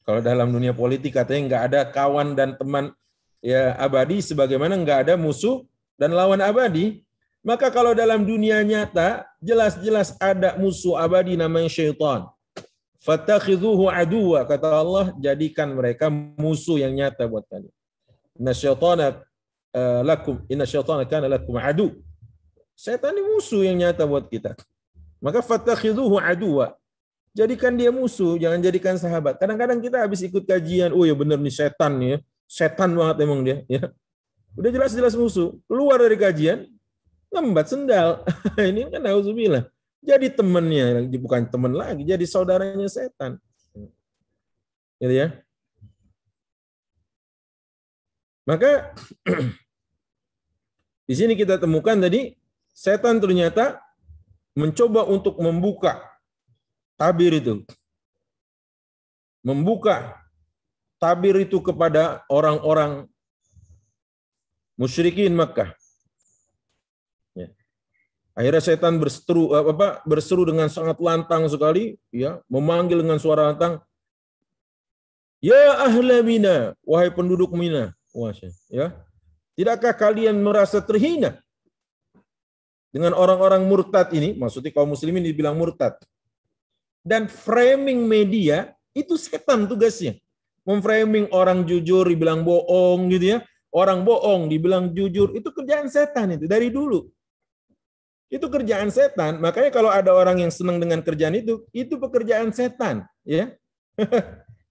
Kalau dalam dunia politik katanya nggak ada kawan dan teman ya abadi sebagaimana nggak ada musuh dan lawan abadi. Maka kalau dalam dunia nyata jelas-jelas ada musuh abadi namanya syaitan. Fattakhidhuhu aduwa, kata Allah, jadikan mereka musuh yang nyata buat kalian. Inna syaitana kana lakum adu. Setan ini musuh yang nyata buat kita. Maka fattakhidhuhu aduwa. Jadikan dia musuh, jangan jadikan sahabat. Kadang-kadang kita habis ikut kajian, oh ya benar nih setan nih ya. Setan banget emang dia, ya. Udah jelas-jelas musuh. Keluar dari kajian, ngembat sendal. Ini kan auzubillah. Jadi temannya, bukan teman lagi, jadi saudaranya setan. Gitu ya. Maka di sini kita temukan tadi setan ternyata mencoba untuk membuka tabir itu. Membuka tabir itu kepada orang-orang musyrikin Makkah. Ya. Akhirnya setan berseru dengan sangat lantang sekali, ya, memanggil dengan suara lantang, ya ahla Mina, wahai penduduk Mina. Ya. Tidakkah kalian merasa terhina dengan orang-orang murtad ini? Maksudnya kaum muslimin dibilang murtad. Dan framing media itu setan tugasnya. Memframing orang jujur dibilang bohong gitu ya. Orang bohong dibilang jujur, itu kerjaan setan itu dari dulu. Itu kerjaan setan. Makanya kalau ada orang yang senang dengan kerjaan itu pekerjaan setan, ya.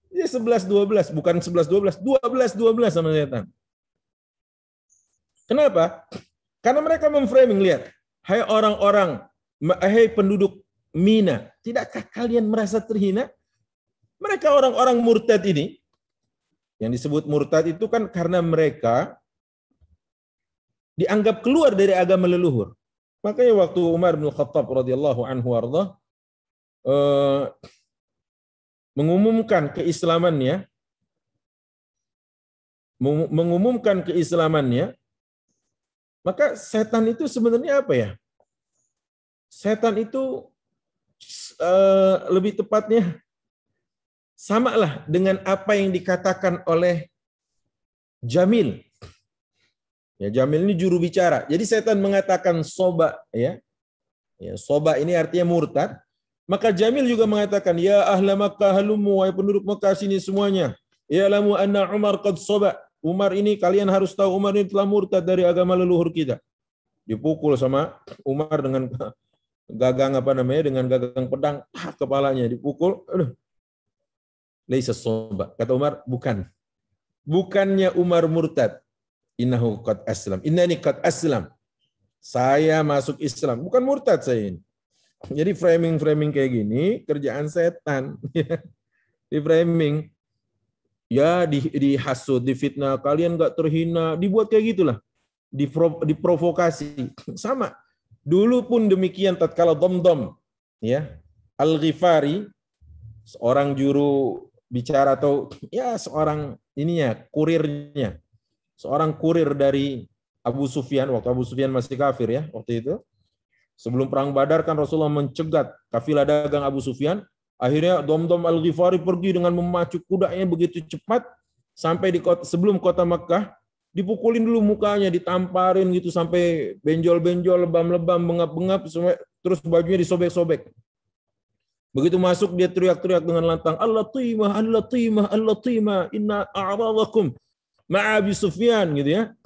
Dia 11-12, bukan 11-12, 12-12 sama setan. Kenapa? Karena mereka memframing, lihat. Hai orang-orang, hai penduduk Mina, tidakkah kalian merasa terhina? Mereka orang-orang murtad ini, yang disebut murtad itu kan karena mereka dianggap keluar dari agama leluhur. Makanya waktu Umar bin Khattab radhiyallahu anhu warḍah mengumumkan keislamannya, maka setan itu sebenarnya apa ya? Setan itu lebih tepatnya samalah dengan apa yang dikatakan oleh Jamil. Ya, Jamil ini juru bicara. Jadi setan mengatakan soba, ya. Ya, soba ini artinya murtad. Maka Jamil juga mengatakan, ya ahla Makkah halumu, wahai penduduk Makkah sini semuanya. Ya lamu anna Umar qad soba. Umar ini, kalian harus tahu Umar ini telah murtad dari agama leluhur kita. Dipukul sama Umar dengan gagang dengan gagang pedang, kepalanya dipukul. Aduh. Laisa soba. Kata Umar, bukan. Bukannya Umar murtad. Innahu qad aslam. Innani qad aslam. Saya masuk Islam. Bukan murtad saya ini. Jadi framing-framing kayak gini kerjaan setan. Di framing. Ya dihasut, difitnah. Kalian nggak terhina. Dibuat kayak gitulah. Diprovokasi. Sama. Dulu pun demikian tatkala Dhamdham, ya, Al-Ghifari, seorang juru bicara atau ya seorang kurirnya. Seorang kurir dari Abu Sufyan, waktu Abu Sufyan masih kafir ya, waktu itu. Sebelum perang Badar kan Rasulullah mencegat kafilah dagang Abu Sufyan. Akhirnya Dhamdham Al-Ghifari pergi dengan memacu kudanya begitu cepat sampai sebelum kota Makkah, dipukulin dulu mukanya, ditamparin gitu sampai benjol-benjol, lebam-lebam, bengap-bengap, terus bajunya disobek-sobek. Begitu masuk dia teriak-teriak dengan lantang, Al-Latimah, Al-Latimah, Al-Latimah, inna a'radakum ma'abi Sufyan, gitu ya.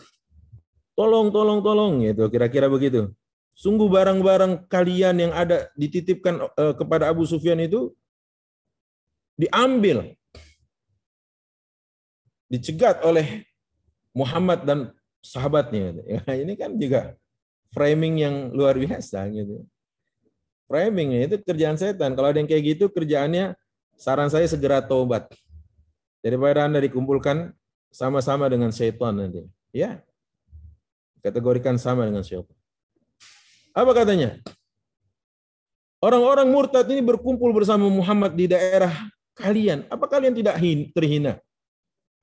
Tolong, tolong, tolong, gitu, kira-kira begitu. Sungguh barang-barang kalian yang ada dititipkan kepada Abu Sufyan itu diambil, dicegat oleh Muhammad dan sahabatnya. Ya, ini kan juga framing yang luar biasa gitu. Framing itu kerjaan setan. Kalau ada yang kayak gitu kerjaannya, saran saya segera taubat. Daripada Anda dikumpulkan sama-sama dengan syaitan nanti. Ya. Kategorikan sama dengan syaitan. Apa katanya? Orang-orang murtad ini berkumpul bersama Muhammad di daerah kalian. Apa kalian tidak terhina?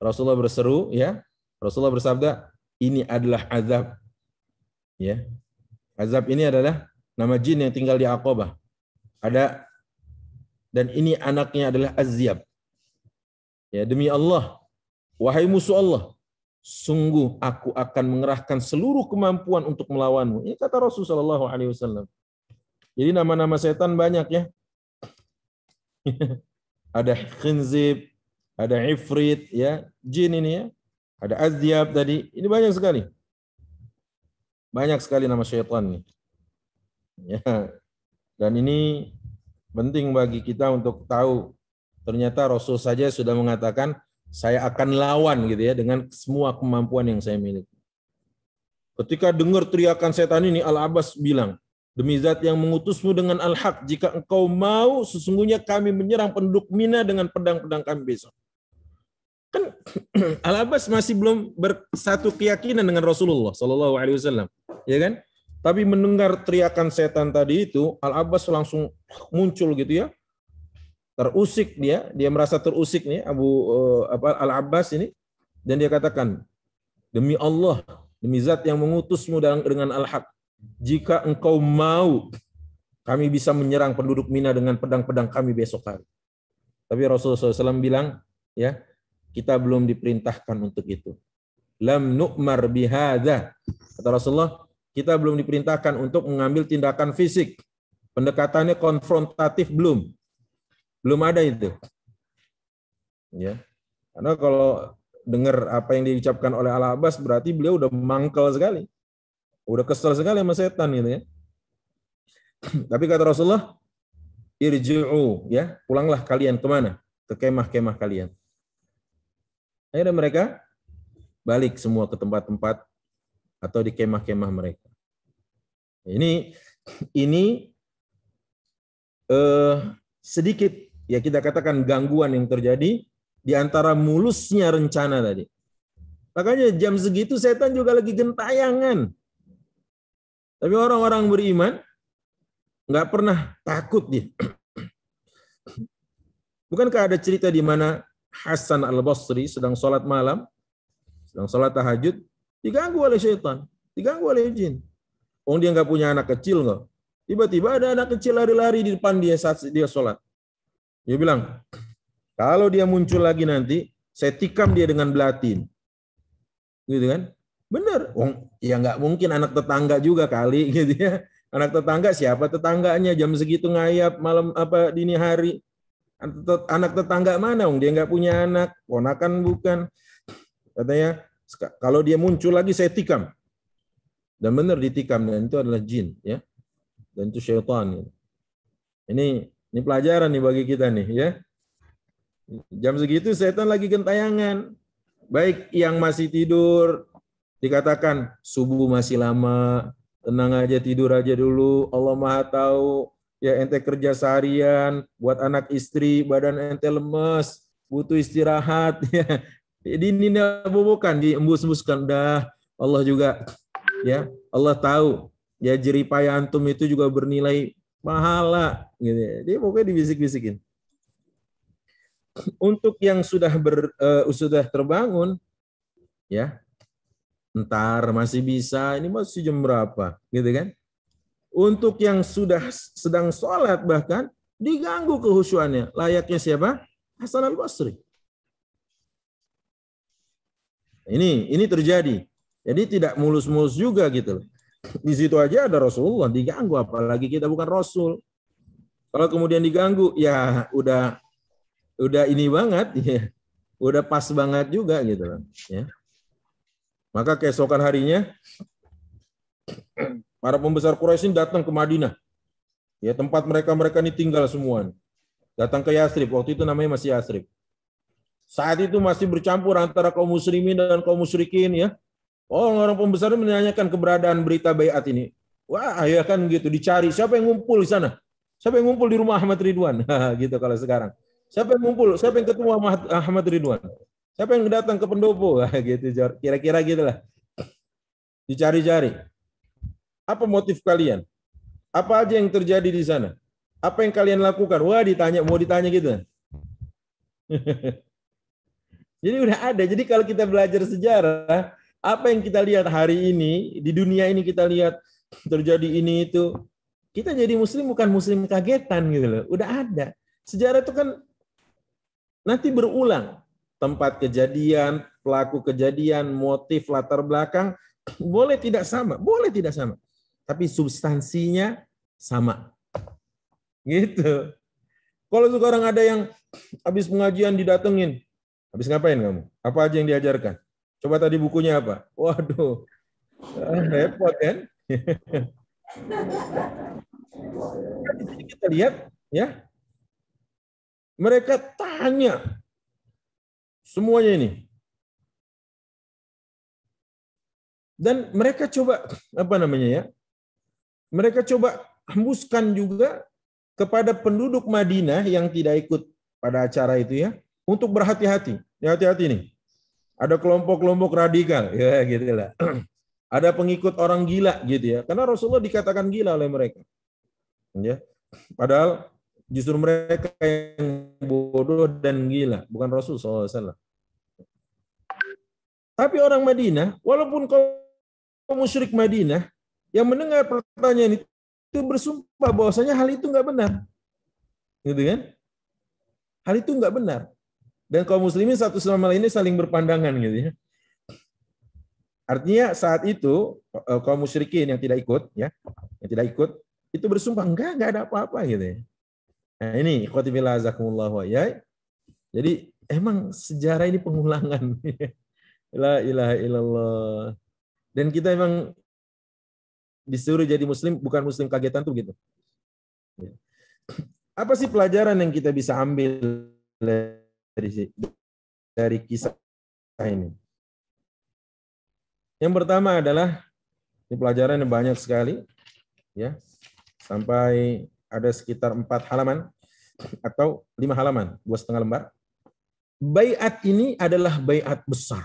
Rasulullah berseru, ya. Rasulullah bersabda, ini adalah azab. Ya. Azab ini adalah nama jin yang tinggal di Aqabah. Dan ini anaknya adalah Azyab. Ya, demi Allah, wahai musuh Allah, sungguh aku akan mengerahkan seluruh kemampuan untuk melawanmu. Ini kata Rasulullah SAW. Jadi nama-nama setan banyak ya. Ada khinzib, ada ifrit, ya, jin ini ya. Ada Azyab tadi, ini banyak sekali. Banyak sekali nama syaitan nih. Ya. Dan ini penting bagi kita untuk tahu ternyata Rasul saja sudah mengatakan saya akan lawan gitu ya dengan semua kemampuan yang saya miliki. Ketika dengar teriakan setan ini, Al-Abbas bilang, demi zat yang mengutusmu dengan al-haq, jika engkau mau, sesungguhnya kami menyerang penduduk Mina dengan pedang-pedang kami besok. Kan Al-Abbas masih belum bersatu keyakinan dengan Rasulullah SAW, ya kan? Tapi mendengar teriakan setan tadi itu, Al-Abbas langsung muncul gitu ya, terusik dia merasa terusik nih Al-Abbas ini, dan dia katakan, demi Allah, demi zat yang mengutusmu dengan al-haq, jika engkau mau, kami bisa menyerang penduduk Mina dengan pedang-pedang kami besok hari. Tapi Rasulullah SAW bilang, ya, kita belum diperintahkan untuk itu. Lam nu'mar bihadza. Kata Rasulullah, kita belum diperintahkan untuk mengambil tindakan fisik. Pendekatannya konfrontatif belum ada itu. Ya. Karena kalau dengar apa yang diucapkan oleh Al-Abbas berarti beliau udah mangkel sekali. Udah kesel sekali sama setan gitu ya. Tapi kata Rasulullah, irji'u, ya, pulanglah kalian kemana? Ke kemah-kemah kalian. Akhirnya mereka balik semua ke tempat-tempat atau di kemah-kemah mereka. Ini sedikit ya kita katakan gangguan yang terjadi di antara mulusnya rencana tadi. Makanya jam segitu setan juga lagi gentayangan. Tapi orang-orang beriman nggak pernah takut dia. Bukankah ada cerita di mana Hasan al-Basri sedang sholat malam, sedang sholat tahajud, diganggu oleh setan, diganggu oleh jin. Dia nggak punya anak kecil nggak? Tiba-tiba ada anak kecil lari-lari di depan dia saat dia sholat. Dia bilang, kalau dia muncul lagi nanti, saya tikam dia dengan belatin. Gitu kan? Bener. Ya nggak mungkin anak tetangga juga kali gitu ya. Anak tetangga siapa tetangganya jam segitu ngayap malam dini hari. Anak tetangga mana? Dia nggak punya anak, ponakan bukan. Katanya kalau dia muncul lagi saya tikam. Dan benar ditikam dan itu adalah jin ya. Dan itu syaitan. Ini pelajaran nih bagi kita nih ya. Jam segitu setan lagi gentayangan. Baik yang masih tidur dikatakan subuh masih lama, tenang aja tidur aja dulu. Allah Maha tahu. Ya ente kerja seharian, buat anak istri, badan ente lemes, butuh istirahat. Ya. Ini bobokan, diembus-embuskan. Dah Allah juga ya Allah tahu. Ya jeripaya antum itu juga bernilai pahala gitu. Dia pokoknya dibisik-bisikin. Untuk yang sudah terbangun ya ntar masih bisa, ini masih jam berapa gitu kan. Untuk yang sudah sedang sholat bahkan diganggu kehusyuannya, layaknya siapa? Hasan al-Basri. Ini terjadi. Jadi tidak mulus-mulus juga gitu. Di situ aja ada Rasulullah diganggu, apalagi kita bukan Rasul. Kalau kemudian diganggu, ya udah ini banget, ya, udah pas banget juga gitu loh. Ya. Maka keesokan harinya, para pembesar Quraisy datang ke Madinah, ya tempat mereka ini tinggal semua. Datang ke Yathrib, waktu itu namanya masih Yathrib. Saat itu masih bercampur antara kaum muslimin dan kaum musyrikin ya. Orang pembesar menanyakan keberadaan berita baiat ini. Wah, ya kan gitu, dicari siapa yang ngumpul di sana. Siapa yang ngumpul di rumah Ahmad Ridwan? Gitu kalau sekarang. Siapa yang ngumpul? Siapa yang ketemu Ahmad Ridwan? Siapa yang datang ke pendopo? Gitu, kira-kira gitulah. Dicari-cari. Apa motif kalian? Apa aja yang terjadi di sana? Apa yang kalian lakukan? Wah, mau ditanya gitu. Jadi udah ada. Jadi kalau kita belajar sejarah, apa yang kita lihat hari ini, di dunia ini kita lihat terjadi ini itu, kita jadi muslim bukan muslim kagetan gitu loh. Udah ada. Sejarah itu kan nanti berulang. Tempat kejadian, pelaku kejadian, motif, latar belakang, boleh tidak sama. Tapi substansinya sama. Gitu. Kalau sekarang ada yang habis pengajian didatengin, habis ngapain kamu? Apa aja yang diajarkan? Coba tadi bukunya apa? Waduh, repot kan? Kita lihat, ya, mereka tanya semuanya ini, dan mereka coba mereka coba hembuskan juga kepada penduduk Madinah yang tidak ikut pada acara itu ya, untuk berhati-hati. Hati-hati nih. Ada kelompok-kelompok radikal, ya gitu lah. Ada pengikut orang gila gitu ya. Karena Rasulullah dikatakan gila oleh mereka. Ya. Padahal justru mereka yang bodoh dan gila, bukan Rasul SAW. Tapi orang Madinah, walaupun kaum musyrik Madinah yang mendengar pertanyaan itu bersumpah bahwasanya hal itu nggak benar, gitu kan? Hal itu nggak benar. Dan kaum muslimin satu sama lainnya saling berpandangan gitu ya. Artinya saat itu kaum musyrikin yang tidak ikut ya, itu bersumpah enggak ada apa-apa gitu ya. Nah, ini ikhwati fillah jazakumullah ya. Jadi emang sejarah ini pengulangan. La ilaha illallah. Dan kita emang disuruh jadi muslim, bukan muslim kagetan tuh gitu. Apa sih pelajaran yang kita bisa ambil dari kisah ini? Yang pertama adalah, ini pelajaran yang banyak sekali, ya, sampai ada sekitar 4 halaman atau 5 halaman, 2,5 lembar. Baiat ini adalah baiat besar.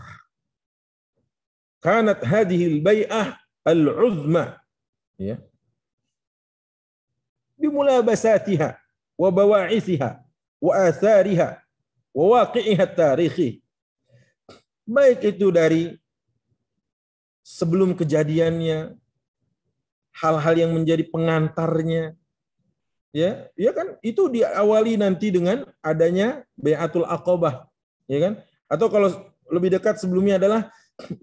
Kanat hadhil bai'ah al-uzma, ya, bimulabasatiha wa bawa'ithiha wa athariha wa waqi'iha tarikhi. Baik itu dari sebelum kejadiannya, hal-hal yang menjadi pengantarnya, ya kan, itu diawali nanti dengan adanya Bai'atul Aqabah, ya kan? Atau kalau lebih dekat sebelumnya adalah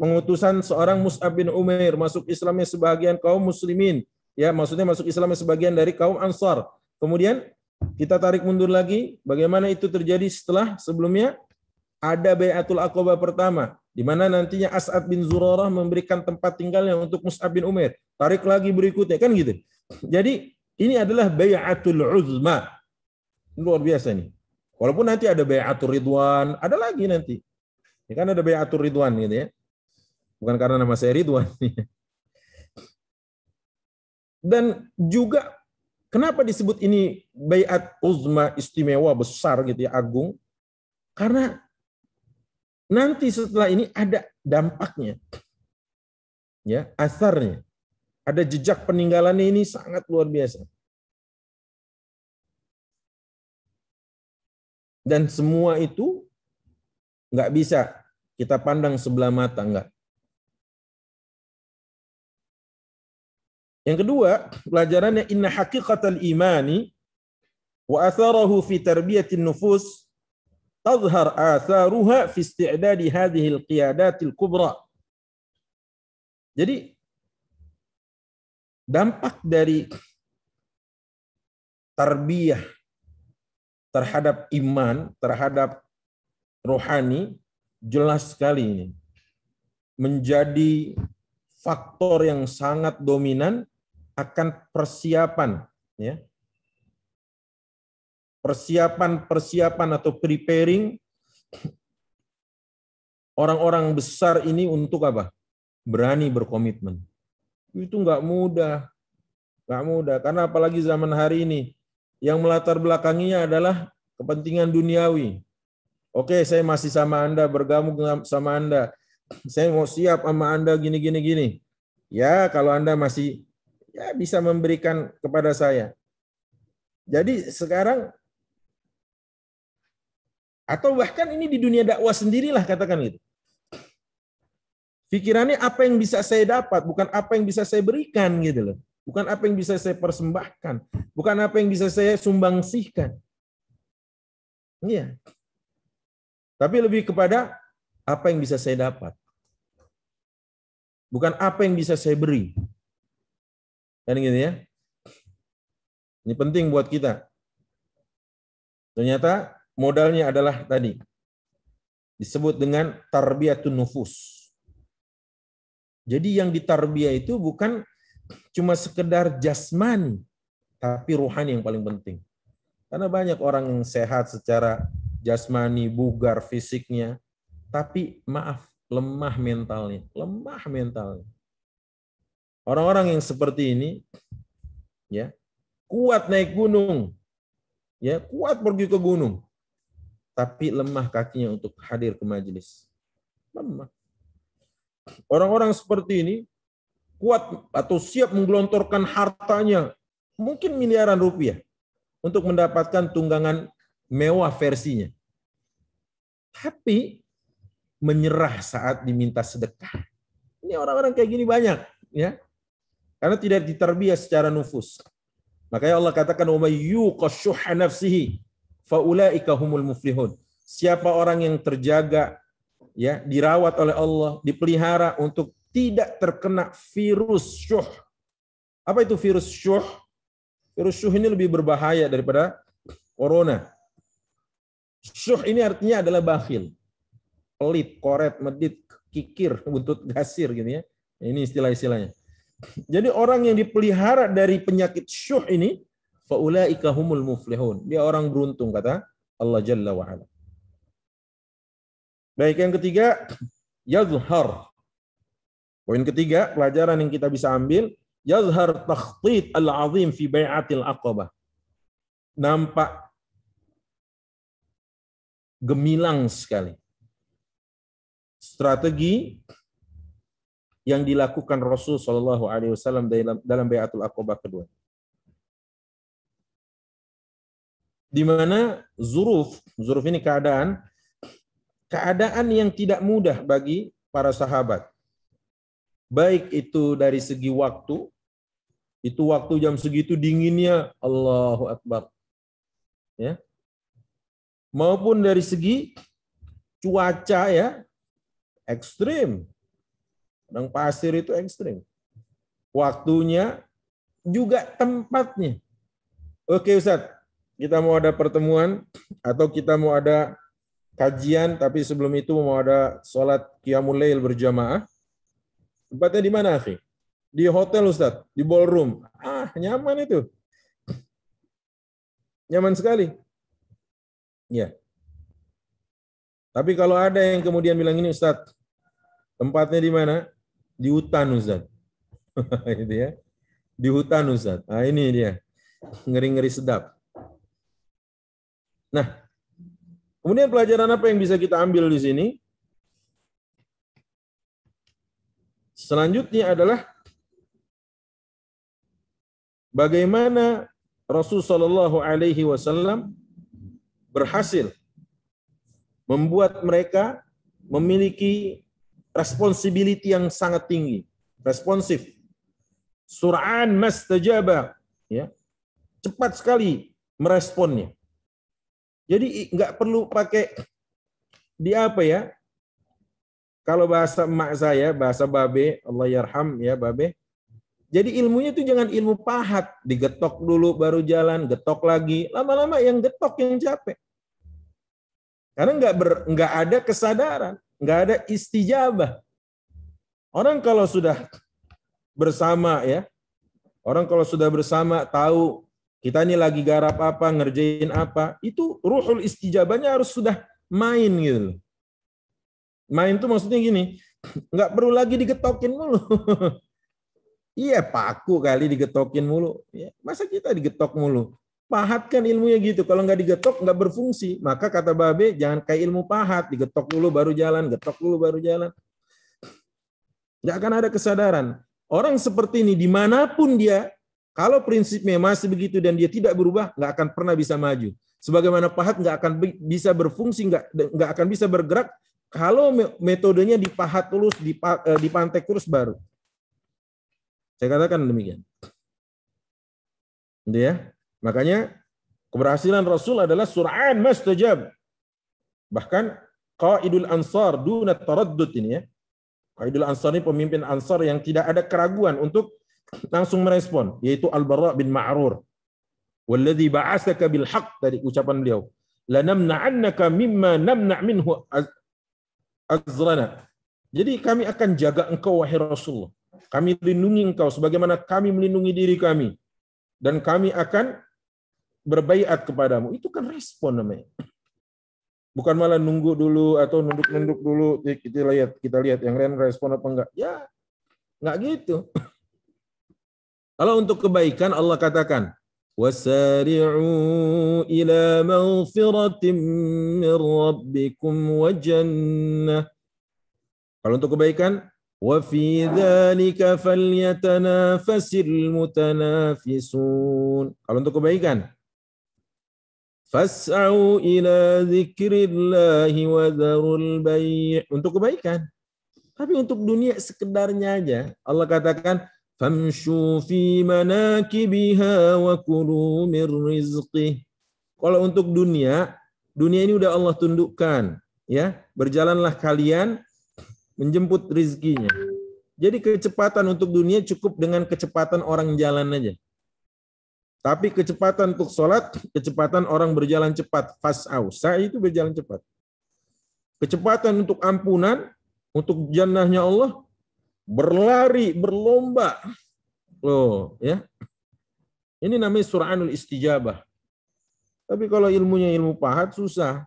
pengutusan seorang Mus'ab bin Umair masuk Islamnya sebagian kaum muslimin, ya, maksudnya masuk Islamnya sebagian dari kaum Ansar. Kemudian kita tarik mundur lagi, bagaimana itu terjadi setelah sebelumnya ada Bai'atul Aqabah pertama, di mana nantinya As'ad bin Zurarah memberikan tempat tinggalnya untuk Mus'ab bin Umair. Tarik lagi berikutnya, kan gitu. Jadi ini adalah Bai'atul Uzma. Luar biasa nih. Walaupun nanti ada Bai'atul Ridwan, ada lagi nanti. Ya kan ada Bai'atul Ridwan gitu ya. Bukan karena nama saya Ridwan. Dan juga kenapa disebut ini Bai'at Uzma, istimewa, besar gitu ya, agung? Karena nanti setelah ini ada dampaknya, ya, asarnya, ada jejak peninggalannya, ini sangat luar biasa. Dan semua itu nggak bisa kita pandang sebelah mata, enggak. Yang kedua, pelajarannya inna haqiqatal imani wa atharahu fi tarbiyatin nufus tazhar atharuha fi isti'dadi hadhihi al-qiyadatil kubra. Jadi dampak dari tarbiyah terhadap iman, terhadap rohani, jelas sekali ini menjadi faktor yang sangat dominan akan persiapan, ya, persiapan atau preparing orang-orang besar ini untuk apa? Berani berkomitmen. Itu nggak mudah, karena apalagi zaman hari ini yang melatar belakanginya adalah kepentingan duniawi. Oke, saya masih sama Anda, bergabung sama Anda, saya mau siap sama Anda gini. Ya, kalau Anda masih ya bisa memberikan kepada saya. Jadi sekarang, atau bahkan ini di dunia dakwah sendirilah, katakan gitu. Pikirannya apa yang bisa saya dapat, bukan apa yang bisa saya berikan gitu loh. Bukan apa yang bisa saya persembahkan, bukan apa yang bisa saya sumbangsihkan. Iya. Tapi lebih kepada apa yang bisa saya dapat. Bukan apa yang bisa saya beri. Kan gitu ya. Ini penting buat kita. Ternyata modalnya adalah tadi disebut dengan tarbiyatun nufus. Jadi yang ditarbiyah itu bukan cuma sekedar jasmani, tapi ruhani yang paling penting. Karena banyak orang yang sehat secara jasmani, bugar fisiknya, tapi maaf, lemah mentalnya. Orang-orang yang seperti ini, ya, kuat naik gunung, ya, kuat pergi ke gunung, tapi lemah kakinya untuk hadir ke majelis. Lemah. Orang-orang seperti ini kuat atau siap menggelontorkan hartanya, mungkin miliaran rupiah, untuk mendapatkan tunggangan mewah versinya. Tapi menyerah saat diminta sedekah. Ini orang-orang kayak gini banyak, ya. Karena tidak ditarbiyah secara nufus. Makanya Allah katakan wa may yuqashuha nafsihi faulaika humul muflihun. Siapa orang yang terjaga, ya, dirawat oleh Allah, dipelihara untuk tidak terkena virus syuh. Apa itu virus syuh? Virus syuh ini lebih berbahaya daripada corona. Syuh ini artinya adalah bakhil, pelit, koret, medit, kikir, buntut gasir gitu ya. Ini istilah-istilahnya. Jadi orang yang dipelihara dari penyakit syuh ini, faulaika humul muflihun. Dia orang beruntung kata Allah Jalla wa Ala. Baik, yang ketiga, yazhar. Poin ketiga, pelajaran yang kita bisa ambil, yazhar takhtit al-azim fi bai'atil aqabah. Nampak gemilang sekali strategi yang dilakukan Rasul Shallallahu Alaihi Wasallam dalam Bai'atul Aqabah kedua, di mana zuruf ini keadaan yang tidak mudah bagi para sahabat, baik itu dari segi waktu, itu waktu jam segitu dinginnya, Allahu Akbar, ya, maupun dari segi cuaca ya ekstrim. Padang pasir itu ekstrim. Waktunya juga tempatnya. Oke Ustaz, kita mau ada pertemuan atau kita mau ada kajian, tapi sebelum itu mau ada sholat qiyamul lail berjamaah. Tempatnya di mana, akhi? Di hotel Ustaz, di ballroom. Nyaman itu. Nyaman sekali. Ya. Tapi kalau ada yang kemudian bilang ini Ustaz, tempatnya di mana? Di hutan Ustaz. Itu ya. Di hutan Ustaz. Ini dia. Ngeri-ngeri sedap. Nah, kemudian pelajaran apa yang bisa kita ambil di sini? Selanjutnya adalah bagaimana Rasul Shallallahu Alaihi Wasallam berhasil membuat mereka memiliki responsibility yang sangat tinggi, responsif. Sur'an mastajaba, ya, cepat sekali meresponnya. Jadi nggak perlu pakai di apa ya? Kalau bahasa emak saya, bahasa babe, Allah yarham ya babe. Jadi ilmunya itu jangan ilmu pahat, digetok dulu baru jalan, getok lagi, lama-lama yang getok yang capek. Karena nggak ada kesadaran, nggak ada istijabah. Orang kalau sudah bersama ya, orang kalau sudah bersama tahu kita ini lagi garap apa, ngerjain apa, itu ruhul istijabahnya harus sudah main gitu. Main tuh maksudnya gini, nggak perlu lagi digetokin mulu. Iya paku kali digetokin mulu. Masa kita digetok mulu? Pahat kan ilmunya gitu. Kalau nggak digetok nggak berfungsi. Maka kata babe jangan kayak ilmu pahat, digetok dulu baru jalan, getok dulu baru jalan. Nggak akan ada kesadaran. Orang seperti ini dimanapun dia, kalau prinsipnya masih begitu dan dia tidak berubah, nggak akan pernah bisa maju. Sebagaimana pahat nggak akan bisa berfungsi, nggak akan bisa bergerak kalau metodenya dipahat terus, dipantek terus baru. Saya katakan demikian. Gitu ya. Makanya keberhasilan Rasul adalah sur'an mastajab. Bahkan qaidul ansar duna taraddud ini ya. Qaidul ansar ini pemimpin ansar yang tidak ada keraguan untuk langsung merespon, yaitu Al-Bara bin Ma'rur. Walladzi ba'atsaka bil haqq, tadi ucapan beliau. Lanamna'annaka mimma namna' minhu azrana. Jadi kami akan jaga engkau wahai Rasulullah. Kami lindungi engkau sebagaimana kami melindungi diri kami. Dan kami akan berbaiat kepadamu. Itu kan respon namanya. Bukan malah nunggu dulu atau nunduk-nunduk dulu. Kita lihat yang lain respon apa enggak. Ya, enggak gitu. Kalau untuk kebaikan Allah katakan, wasari'u ila maghfiratin min rabbikum wa jannah. Kalau untuk kebaikan, wa fi dzalika falyatanafasil mutanafisun. Kalau untuk kebaikan, fas'au ila dzikrillahi wa dzarul bai'. Untuk kebaikan. Tapi untuk dunia sekedarnya aja. Allah katakan, famshu fi manakibiha wa kulu mir rizqih. Kalau untuk dunia ini udah Allah tundukkan, ya. Berjalanlah kalian menjemput rizkinya. Jadi kecepatan untuk dunia cukup dengan kecepatan orang jalan aja. Tapi kecepatan untuk sholat, kecepatan orang berjalan cepat. Fas'au. Sa'i itu berjalan cepat. Kecepatan untuk ampunan, untuk jannahnya Allah, berlari, berlomba. Loh, ya. Ini namanya sur'anul istijabah. Tapi kalau ilmunya ilmu pahat, susah.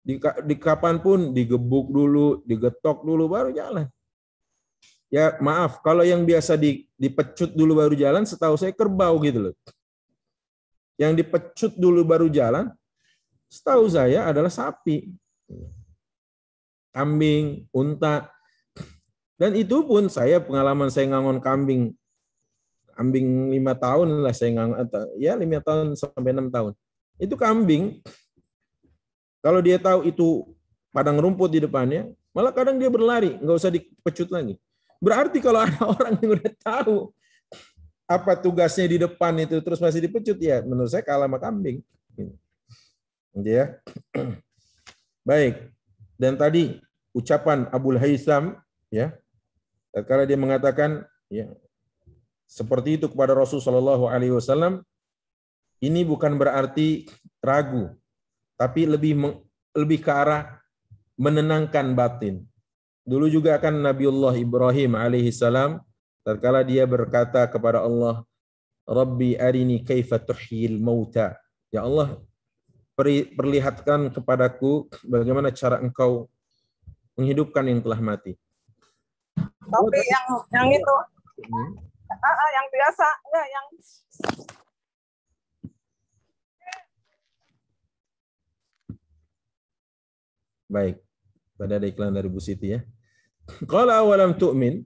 Di kapan pun digebuk dulu, digetok dulu, baru jalan. Ya maaf, kalau yang biasa dipecut dulu baru jalan, setahu saya kerbau gitu loh. Yang dipecut dulu baru jalan, setahu saya adalah sapi, kambing, unta. Dan itu pun pengalaman saya ngangon kambing 5 tahun lah saya ngangon, ya 5 tahun sampai 6 tahun. Itu kambing, kalau dia tahu itu padang rumput di depannya, malah kadang dia berlari, nggak usah dipecut lagi. Berarti kalau ada orang yang udah tahu apa tugasnya di depan itu terus masih dipecut, ya menurut saya kalah sama kambing. Ya. Baik. Dan tadi ucapan Abul Haitham, ya, karena dia mengatakan, ya, seperti itu kepada Rasulullah SAW, ini bukan berarti ragu, tapi lebih ke arah menenangkan batin. Dulu juga kan Nabiullah Ibrahim alaihissalam, tatkala dia berkata kepada Allah, Rabbi arini kaifa tuhyil mauta. Ya Allah, perlihatkan kepadaku bagaimana cara engkau menghidupkan yang telah mati. Tapi yang itu, yang biasa, enggak yang. Baik, pada ada iklan dari Bu Siti, ya. Qala awalam tu'min.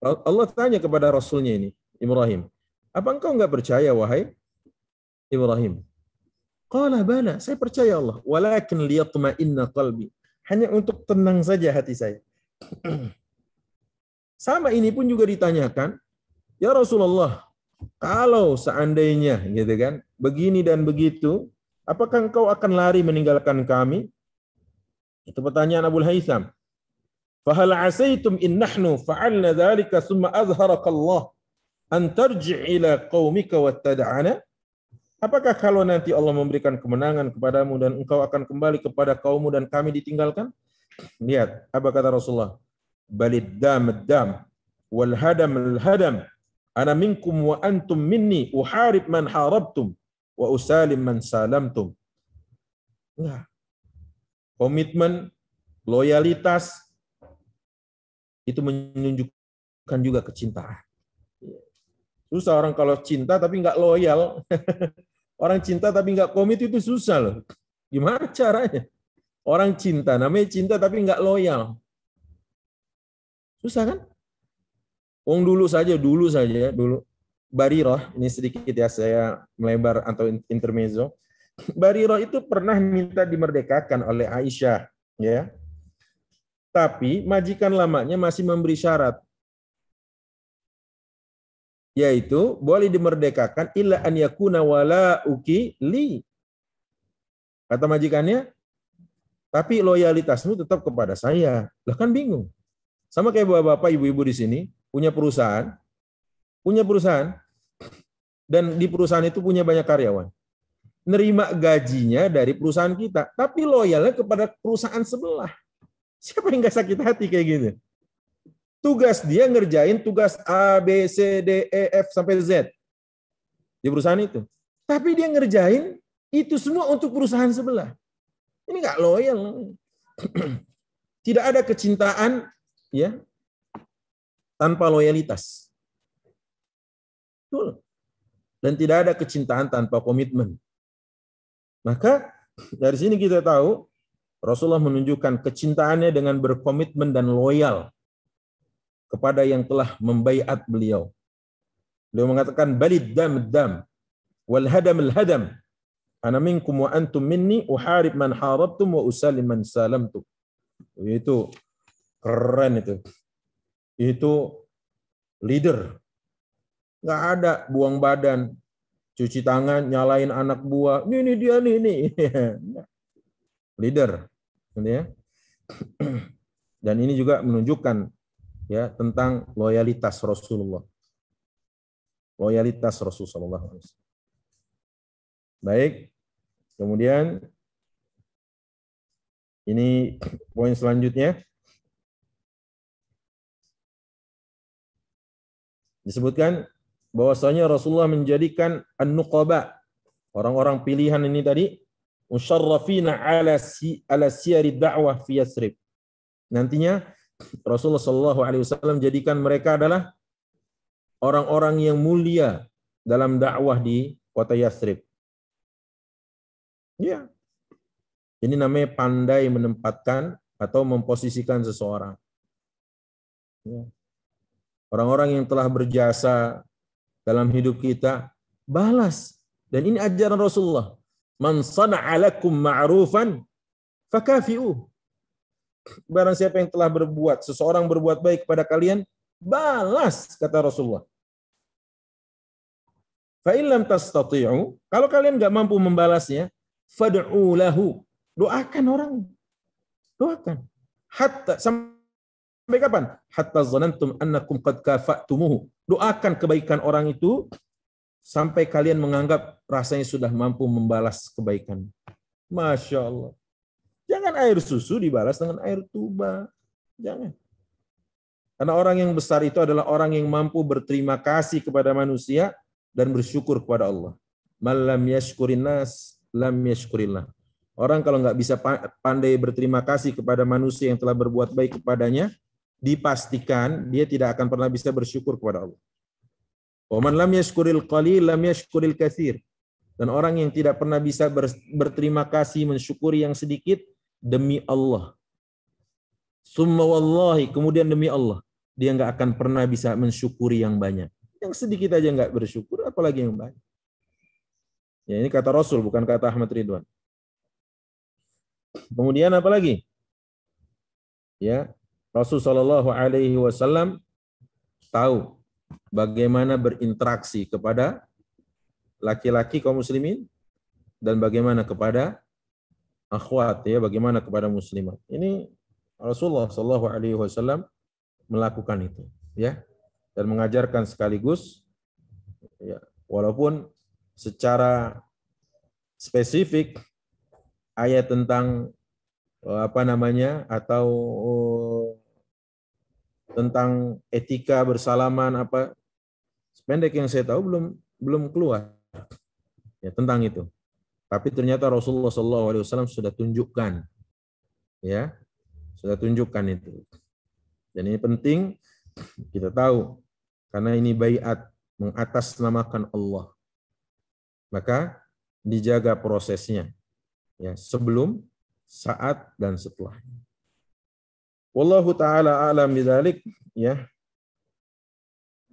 Allah tanya kepada Rasulnya ini, Ibrahim, apa engkau enggak percaya wahai Ibrahim? Qala bala, saya percaya Allah, walakin liyatma'inna qalbi. Hanya untuk tenang saja hati saya. Sama ini pun juga ditanyakan, ya Rasulullah, kalau seandainya gitu kan, begini dan begitu, apakah engkau akan lari meninggalkan kami? Itu pertanyaan Abul Haitham. Fahal asaitum in nahnu fa'alna dzalika thumma azharaka Allah an tarji' ila qaumika wattada'ana? Apakah kalau nanti Allah memberikan kemenangan kepadamu dan engkau akan kembali kepada kaummu dan kami ditinggalkan? Lihat, apa kata Rasulullah? Balid dam wal hadam ana minkum wa antum minni uharib man harabtum wa usalim man salamtum. Enggak. Komitmen, loyalitas, itu menunjukkan juga kecintaan. Susah orang kalau cinta tapi nggak loyal. Orang cinta tapi nggak komit itu susah loh. Gimana caranya? Orang cinta, namanya cinta tapi nggak loyal. Susah kan? Wong dulu saja. Barirah, ini sedikit ya saya melebar atau intermezzo. Barirah itu pernah minta dimerdekakan oleh Aisyah, ya. Tapi majikan lamanya masih memberi syarat, yaitu boleh dimerdekakan illa an yakuna walauki li. Kata majikannya, tapi loyalitasmu tetap kepada saya. Lah kan bingung. Sama kayak bapak-bapak, ibu-ibu di sini punya perusahaan, dan di perusahaan itu punya banyak karyawan. Nerima gajinya dari perusahaan kita, tapi loyalnya kepada perusahaan sebelah. Siapa yang nggak sakit hati kayak gitu? Tugas dia ngerjain tugas A, B, C, D, E, F, sampai Z di perusahaan itu. Tapi dia ngerjain itu semua untuk perusahaan sebelah. Ini nggak loyal. Tidak ada kecintaan, ya, tanpa loyalitas. Betul. Dan tidak ada kecintaan tanpa komitmen. Maka dari sini kita tahu Rasulullah menunjukkan kecintaannya dengan berkomitmen dan loyal kepada yang telah membaiat beliau. Beliau mengatakan balid dam wal hadam ana minkum wa antum minni uharib man harabtum wa usalim man salamtum. Itu keren itu. Itu leader. Nggak ada buang badan, cuci tangan, nyalain anak buah. Ini dia nih. Leader. Ya. Dan ini juga menunjukkan, ya, tentang loyalitas Rasulullah. loyalitas Rasulullah SAW. Baik, kemudian ini poin selanjutnya. Disebutkan bahwasanya Rasulullah menjadikan an-nuqaba, orang-orang pilihan ini tadi, musyarrafina ala siyari da'wah fi Yathrib. Nantinya Rasulullah SAW jadikan mereka adalah orang-orang yang mulia dalam dakwah di kota Yathrib. Ya. Ini namanya pandai menempatkan atau memposisikan seseorang. Ya. Orang-orang yang telah berjasa dalam hidup kita, balas. Dan ini ajaran Rasulullah. Man sana'a lakum ma'rufan fakafi'uh. Barang siapa yang telah berbuat, seseorang berbuat baik kepada kalian, balas, kata Rasulullah. Fa in lam tastati'u, kalau kalian enggak mampu membalasnya, fad'u lahu. Doakan orang. Doakan. Hatta sampai kapan? Hatta zanantum annakum qad kafa'tumuhu. Doakan kebaikan orang itu sampai kalian menganggap rasanya sudah mampu membalas kebaikan. Masya Allah. Jangan air susu dibalas dengan air tuba. Jangan. Karena orang yang besar itu adalah orang yang mampu berterima kasih kepada manusia dan bersyukur kepada Allah. Man lam yashkurin nas, lam yashkurillah. Orang kalau nggak bisa pandai berterima kasih kepada manusia yang telah berbuat baik kepadanya, dipastikan dia tidak akan pernah bisa bersyukur kepada Allah. Wa man lam yashkuril qalil, lam yashkuril katsir. Dan orang yang tidak pernah bisa berterima kasih, mensyukuri yang sedikit, demi Allah. Summa wallahi, kemudian demi Allah, dia nggak akan pernah bisa mensyukuri yang banyak. Yang sedikit aja nggak bersyukur, apalagi yang banyak. Ya, ini kata Rasul, bukan kata Ahmad Ridwan. Kemudian apa lagi? Ya, Rasul Shallallahu Alaihi Wasallam tahu bagaimana berinteraksi kepada laki-laki kaum muslimin dan bagaimana kepada akhwat, ya, bagaimana kepada muslimat. Ini Rasulullah Shallallahu Alaihi Wasallam melakukan itu, ya, dan mengajarkan sekaligus, ya, walaupun secara spesifik ayat tentang apa namanya atau tentang etika bersalaman apa sependek yang saya tahu belum keluar, ya, tentang itu. Tapi ternyata Rasulullah SAW sudah tunjukkan, ya, sudah tunjukkan itu. Dan ini penting kita tahu karena ini baiat mengatasnamakan Allah. Maka dijaga prosesnya, ya, sebelum, saat, dan setelah. Wallahu ta'ala a'lam bidzalik, ya.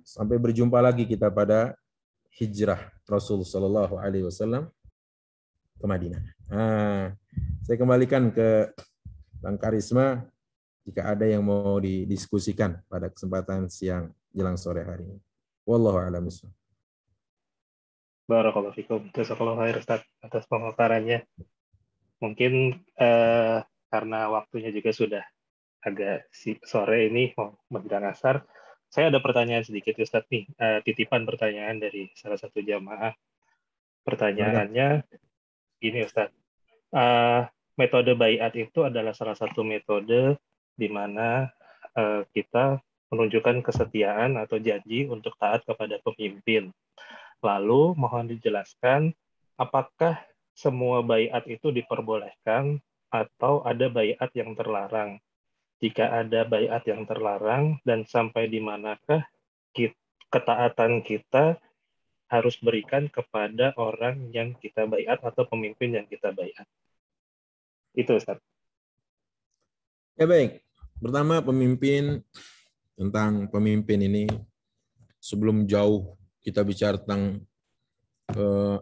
Sampai berjumpa lagi kita pada hijrah Rasul sallallahu alaihi wasallam ke Madinah. Saya kembalikan ke Bang Karisma jika ada yang mau didiskusikan pada kesempatan siang jelang sore hari ini. Wallahu a'lam bishawab. Barakallahu fikum. Jazakallahu khair Ustaz atas pemaparannya. Mungkin karena waktunya juga sudah agak sore ini mau menjelang asar, saya ada pertanyaan sedikit Ustaz nih, titipan pertanyaan dari salah satu jamaah. Pertanyaannya gini Ustaz, metode baiat itu adalah salah satu metode di mana kita menunjukkan kesetiaan atau janji untuk taat kepada pemimpin. Lalu mohon dijelaskan apakah semua baiat itu diperbolehkan atau ada baiat yang terlarang? Jika ada baiat yang terlarang dan sampai di manakah ketaatan kita harus berikan kepada orang yang kita baiat atau pemimpin yang kita baiat? Itu Ustaz. Ya baik. Pertama tentang pemimpin ini, sebelum jauh kita bicara tentang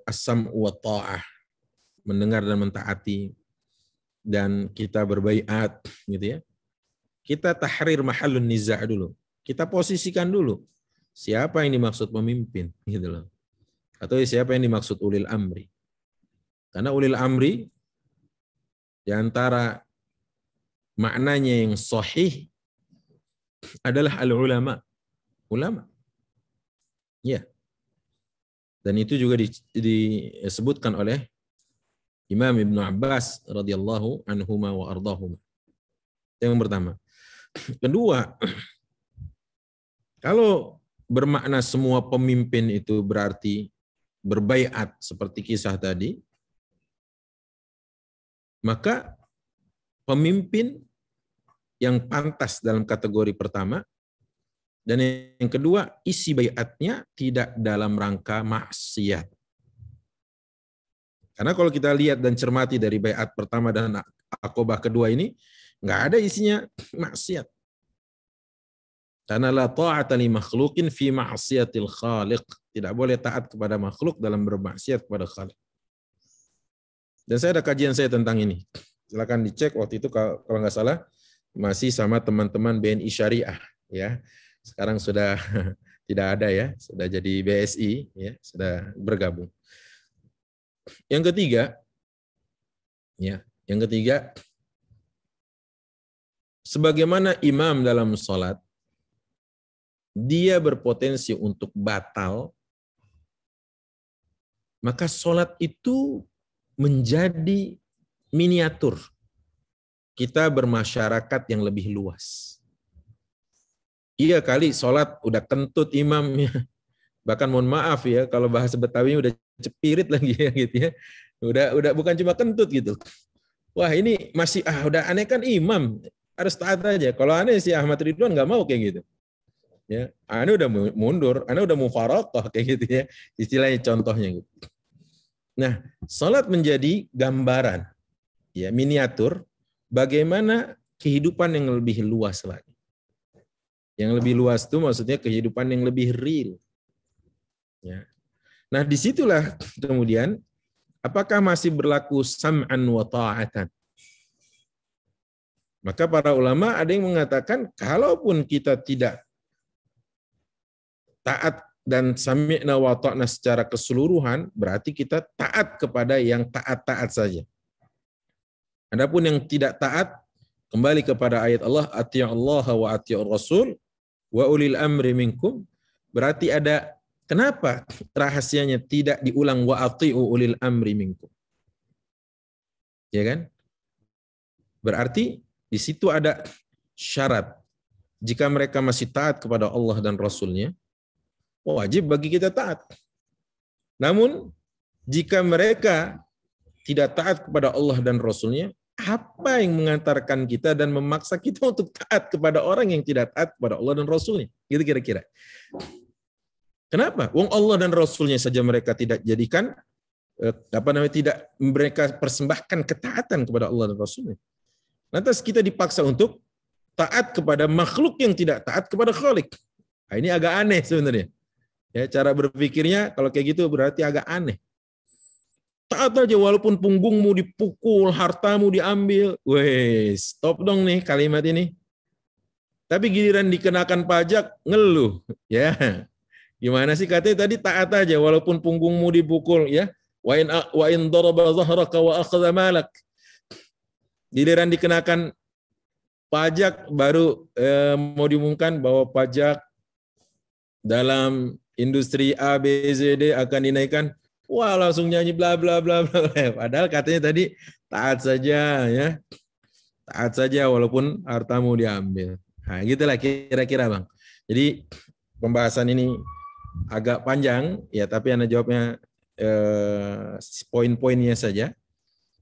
as-sam' wa ta'ah, mendengar dan mentaati, dan kita berbaiat, gitu ya. Kita tahrir mahallun niza' dulu. Kita posisikan dulu siapa yang dimaksud pemimpin, gitu loh. Atau siapa yang dimaksud ulil amri. Karena ulil amri di antara maknanya yang sahih adalah al-ulama. Ulama. Ya. Dan itu juga disebutkan oleh Imam Ibnu Abbas radhiyallahu anhuma wa ardahuma. Yang pertama. Kedua, kalau bermakna semua pemimpin itu berarti berbaiat seperti kisah tadi, maka pemimpin yang pantas dalam kategori pertama, dan yang kedua, isi baiatnya tidak dalam rangka maksiat. Karena kalau kita lihat dan cermati dari baiat pertama dan akobah kedua ini, nggak ada isinya maksiat. Karena la ta'ata li makhluqin fi ma'siyatil khaliq. Tidak boleh taat kepada makhluk dalam bermaksiat kepada khaliq. Dan saya ada kajian saya tentang ini. Silakan dicek waktu itu kalau nggak salah masih sama teman-teman BNI Syariah ya. Sekarang sudah tidak ada ya, sudah jadi BSI ya, sudah bergabung. Yang ketiga sebagaimana imam dalam sholat dia berpotensi untuk batal, maka sholat itu menjadi miniatur kita bermasyarakat yang lebih luas. Iya kali sholat udah kentut imamnya, bahkan mohon maaf ya kalau bahasa Betawi udah cepirit lagi ya gitu ya, udah bukan cuma kentut gitu. Wah ini masih udah aneh kan imam harus taat aja. Kalau aneh si Ahmad Ridwan nggak mau kayak gitu. Ya, aneh udah mundur, aneh udah mufaraqah kayak gitu ya, istilahnya contohnya gitu. Nah, salat menjadi gambaran, ya miniatur bagaimana kehidupan yang lebih luas lagi. Yang lebih luas itu maksudnya kehidupan yang lebih real. Ya. Nah, disitulah kemudian apakah masih berlaku sam'an wa ta'atan? Maka para ulama ada yang mengatakan kalaupun kita tidak taat dan sami'na wa ta'na secara keseluruhan, berarti kita taat kepada yang taat-taat saja. Adapun yang tidak taat, kembali kepada ayat Allah, ati'allaha wa ati'ur rasul wa ulil amri minkum, berarti ada, kenapa rahasianya tidak diulang wa ati'u ulil amri minkum? Ya kan? Berarti di situ ada syarat. Jika mereka masih taat kepada Allah dan Rasulnya, wajib bagi kita taat. Namun, jika mereka tidak taat kepada Allah dan Rasulnya, apa yang mengantarkan kita dan memaksa kita untuk taat kepada orang yang tidak taat kepada Allah dan Rasulnya? Gitu kira-kira. Kenapa? Wong Allah dan Rasulnya saja mereka tidak jadikan, tidak mereka persembahkan ketaatan kepada Allah dan Rasulnya. Lantas kita dipaksa untuk taat kepada makhluk yang tidak taat kepada Khalik. Nah, ini agak aneh sebenarnya. Ya, cara berpikirnya kalau kayak gitu berarti agak aneh. Taat aja walaupun punggungmu dipukul, hartamu diambil. Weh, stop dong nih kalimat ini. Tapi giliran dikenakan pajak, ngeluh. Ya, gimana sih katanya tadi taat aja walaupun punggungmu dipukul. Ya, wa in daraba zahraka wa akhadha malak. Giliran dikenakan pajak baru mau diumumkan bahwa pajak dalam industri A, B, Z, D akan dinaikkan. Wah, langsung nyanyi bla bla bla bla. Padahal katanya tadi taat saja ya. Taat saja walaupun hartamu diambil. Nah, gitulah kira-kira, Bang. Jadi pembahasan ini agak panjang ya, tapi Anda jawabnya poin-poinnya saja.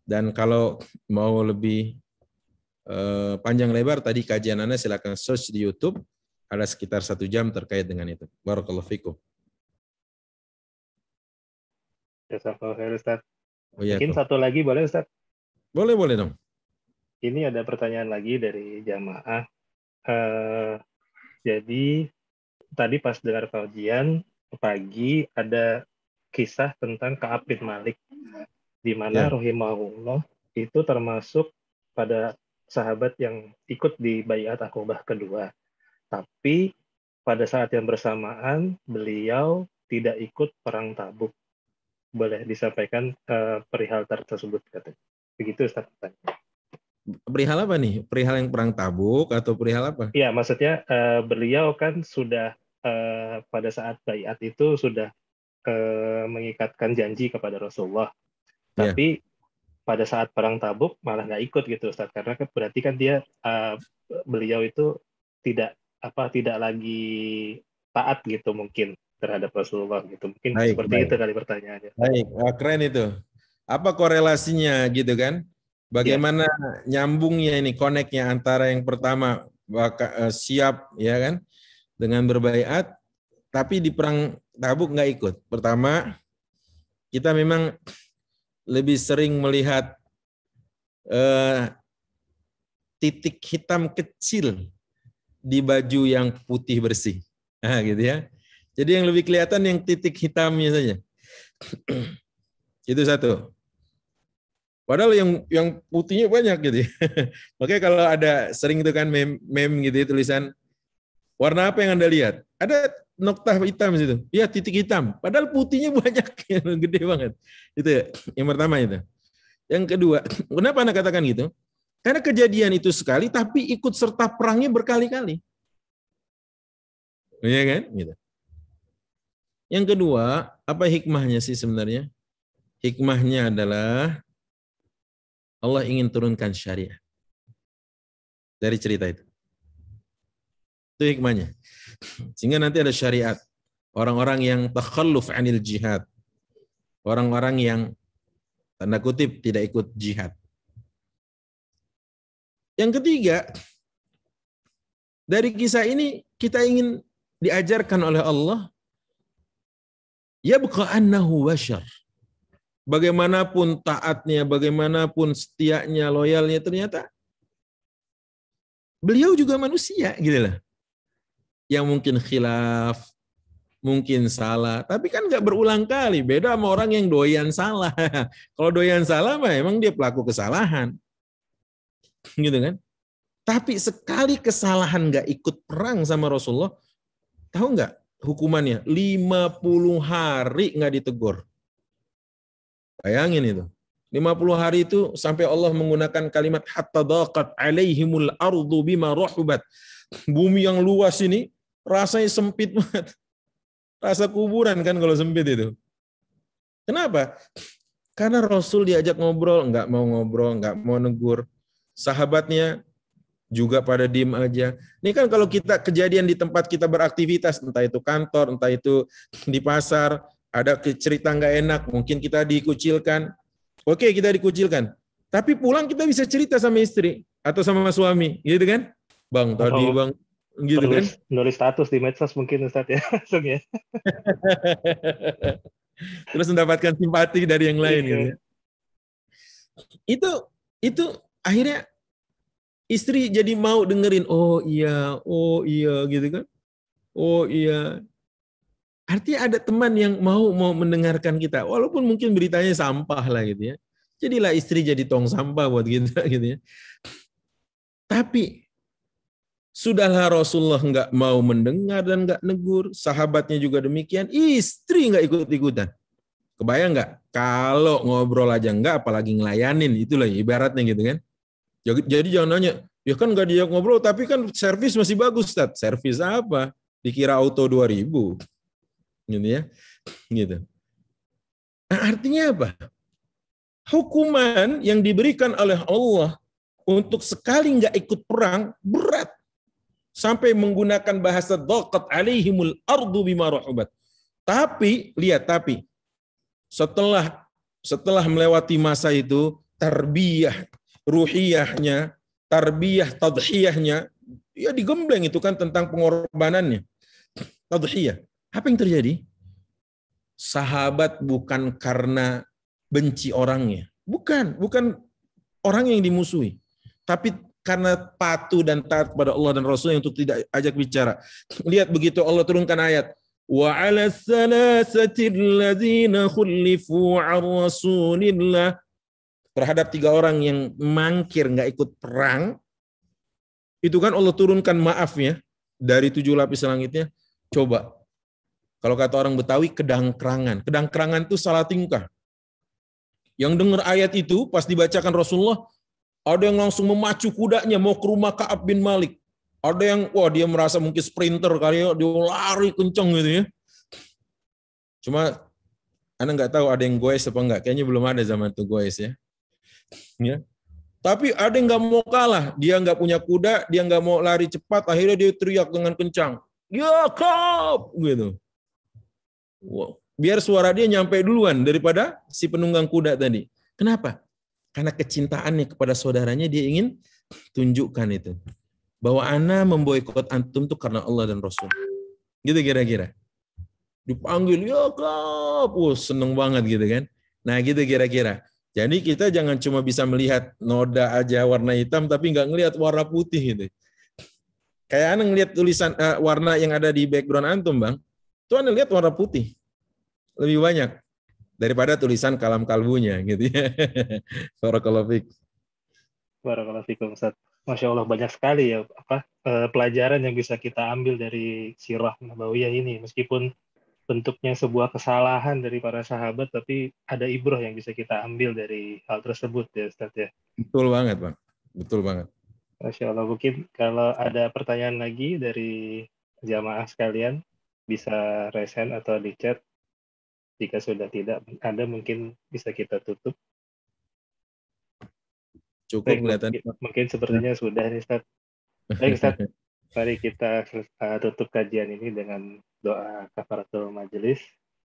Dan kalau mau lebih panjang lebar tadi kajian Anda silakan search di YouTube. Ada sekitar 1 jam terkait dengan itu. Barakallahu fikum. Jazakallahu khair, Ustaz. Oh, iya, Mungkin satu lagi boleh, Ustaz? Boleh dong. Ini ada pertanyaan lagi dari jamaah. Jadi tadi pas dengar kajian pagi ada kisah tentang Ka'ab bin Malik, di mana rahimahullah itu termasuk pada sahabat yang ikut di Baiat Aqobah kedua. Tapi pada saat yang bersamaan beliau tidak ikut perang Tabuk. Boleh disampaikan perihal tersebut katanya. Begitu Ustaz. Perihal apa nih? Perihal yang perang Tabuk atau perihal apa? Iya, maksudnya beliau kan sudah pada saat baiat itu sudah mengikatkan janji kepada Rasulullah. Tapi pada saat perang Tabuk malah nggak ikut gitu Ustaz, karena berarti kan beliau itu tidak lagi taat gitu mungkin terhadap Rasulullah gitu. Mungkin seperti itu kali pertanyaannya. Baik, keren itu. Apa korelasinya gitu kan? Bagaimana nyambungnya ini, connect-nya antara yang pertama siap ya kan dengan berbaiat, tapi di perang Tabuk nggak ikut. Pertama, kita memang lebih sering melihat titik hitam kecil di baju yang putih bersih, gitu ya. Jadi yang lebih kelihatan yang titik hitamnya saja. Itu satu. Padahal yang putihnya banyak gitu ya. Makanya kalau ada sering itu kan meme gitu ya, tulisan warna apa yang Anda lihat? Ada noktah hitam di situ. Iya, titik hitam. Padahal putihnya banyak, gede banget. Itu ya, yang pertama itu. Yang kedua, kenapa Anda katakan gitu? Karena kejadian itu sekali, tapi ikut serta perangnya berkali-kali. Iya kan? Gitu. Yang kedua, apa hikmahnya sih sebenarnya? Hikmahnya adalah Allah ingin turunkan syariah dari cerita itu. Itu hikmahnya. Sehingga nanti ada syariat. Orang-orang yang takhalluf anil jihad. Orang-orang yang tanda kutip tidak ikut jihad. Yang ketiga, dari kisah ini kita ingin diajarkan oleh Allah, yabqa annahu bashar. Bagaimanapun taatnya, bagaimanapun setianya, loyalnya, ternyata beliau juga manusia, gitu lah. Yang mungkin khilaf, mungkin salah, tapi kan nggak berulang kali. Beda sama orang yang doyan salah. Kalau doyan salah, mah emang dia pelaku kesalahan. Gitu kan? Tapi sekali kesalahan nggak ikut perang sama Rasulullah, tahu nggak hukumannya? 50 hari nggak ditegur. Bayangin itu. 50 hari itu sampai Allah menggunakan kalimat hatta daqat alaihimul ardu bima rahubat. Bumi yang luas ini rasanya sempit banget. Rasa kuburan kan kalau sempit itu. Kenapa? Karena Rasul diajak ngobrol, nggak mau negur. Sahabatnya juga pada diem aja. Ini kan kalau kita kejadian di tempat kita beraktivitas, entah itu kantor, entah itu di pasar, ada cerita nggak enak, mungkin kita dikucilkan. Oke, kita dikucilkan. Tapi pulang kita bisa cerita sama istri atau sama suami, gitu kan? Bang, tadi bang, gitu kan? Nulis status di medsos mungkin Ustaz ya, langsung ya. Terus mendapatkan simpati dari yang lain, gitu ya. Itu akhirnya istri jadi mau dengerin, oh iya, gitu kan? Oh iya. Artinya ada teman yang mau mendengarkan kita, walaupun mungkin beritanya sampah lah gitu ya. Jadilah istri jadi tong sampah buat kita gitu ya. Tapi sudahlah Rasulullah nggak mau mendengar dan nggak negur, sahabatnya juga demikian, istri nggak ikut-ikutan. Kebayang nggak? Kalau ngobrol aja nggak, apalagi ngelayanin, itulah ibaratnya gitu kan. Jadi jangan nanya, ya kan nggak diajak ngobrol, tapi kan servis masih bagus, Ustaz. Servis apa? Dikira auto 2000. Gitu ya. Gitu. Nah, artinya apa? Hukuman yang diberikan oleh Allah untuk sekali nggak ikut perang berat. Sampai menggunakan bahasa dhaqat alaihimul ardu bima rahubat. Tapi, lihat, setelah melewati masa itu, tarbiyah ruhiyahnya, tarbiyah tadhiyahnya, ya digembleng itu kan tentang pengorbanannya. Tadhiyah. Apa yang terjadi? Sahabat bukan karena benci orangnya. Bukan orang yang dimusuhi. Tapi karena patuh dan taat kepada Allah dan Rasulnya untuk tidak ajak bicara. Lihat begitu Allah turunkan ayat. Wa 'ala salasati alladzina khulifu 'an Rasulillah. Terhadap 3 orang yang mangkir nggak ikut perang. Itu kan Allah turunkan maafnya dari 7 lapis langitnya. Coba. Kalau kata orang Betawi, kedangkrangan. Kedangkrangan itu salah tingkah. Yang dengar ayat itu, pas dibacakan Rasulullah, ada yang langsung memacu kudanya, mau ke rumah Ka'ab bin Malik. Ada yang, dia merasa mungkin sprinter kali ya, dia lari kenceng gitu ya. Cuma Anda nggak tahu ada yang goes apa enggak. Kayaknya belum ada zaman itu goes ya. Ya. Tapi ada yang nggak mau kalah. Dia nggak punya kuda, dia nggak mau lari cepat. Akhirnya dia teriak dengan kencang. Ya Kop! Gitu. Wow. Biar suara dia nyampe duluan daripada si penunggang kuda tadi. Kenapa? Karena kecintaannya kepada saudaranya dia ingin tunjukkan itu. Bahwa ana memboikot antum tuh karena Allah dan Rasul. Gitu kira-kira. Dipanggil, ya Kak, seneng banget gitu kan. Nah gitu kira-kira. Jadi kita jangan cuma bisa melihat noda aja warna hitam, tapi nggak ngelihat warna putih gitu. Kayak Anda ngelihat tulisan warna yang ada di background antum, Bang. Tuh Anda lihat warna putih. Lebih banyak daripada tulisan kalam kalbunya gitu ya. Barakallahu fiik. Barakallahu fikum, Ustaz. Masya Allah, banyak sekali ya pelajaran yang bisa kita ambil dari sirah Nabawiyah ini. Meskipun bentuknya sebuah kesalahan dari para sahabat, tapi ada ibrah yang bisa kita ambil dari hal tersebut ya Ustaz ya. Betul banget, Bang. Betul banget. Masya Allah, mungkin kalau ada pertanyaan lagi dari jamaah sekalian, bisa raise hand atau di chat. Jika sudah tidak ada, mungkin bisa kita tutup. Cukup Baik, kelihatan. mungkin sepertinya sudah nih Ustaz. Baik Ustaz, mari kita tutup kajian ini dengan doa kafaratul majelis,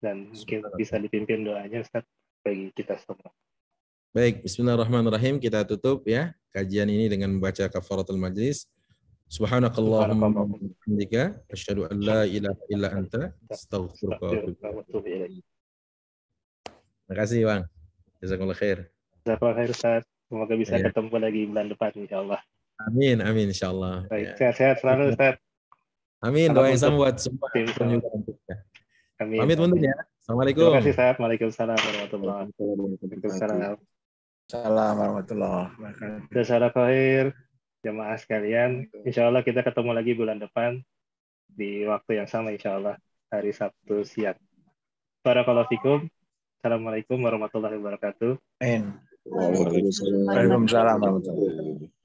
dan mungkin bisa dipimpin doanya Ustaz bagi kita semua. Baik, bismillahirrahmanirrahim. Kita tutup ya kajian ini dengan membaca kafaratul majlis. Subhanakallahumma wa bihamdika asyhadu an la ilaha illa anta astaghfiruka wa atubu ilaik. Terima kasih, Bang. Jazakallahu khair. Jazakallahu khair Ustaz. Semoga bisa ketemu lagi bulan depan insyaallah. Amin, amin insyaallah. Baik, sehat-sehat selalu Ustaz. Amin, doa yang sama buat semua. Amin. Pamit undur ya. Assalamualaikum. Terima kasih Ustaz. Waalaikumsalam warahmatullahi wabarakatuh. Assalamualaikum warahmatullahi wabarakatuh. Jazakallahu khair jemaah sekalian. Insyaallah kita ketemu lagi bulan depan di waktu yang sama insyaallah hari Sabtu siang. Barakallahu fikum. Assalamualaikum warahmatullahi wabarakatuh. Waalaikumsalam warahmatullahi wabarakatuh.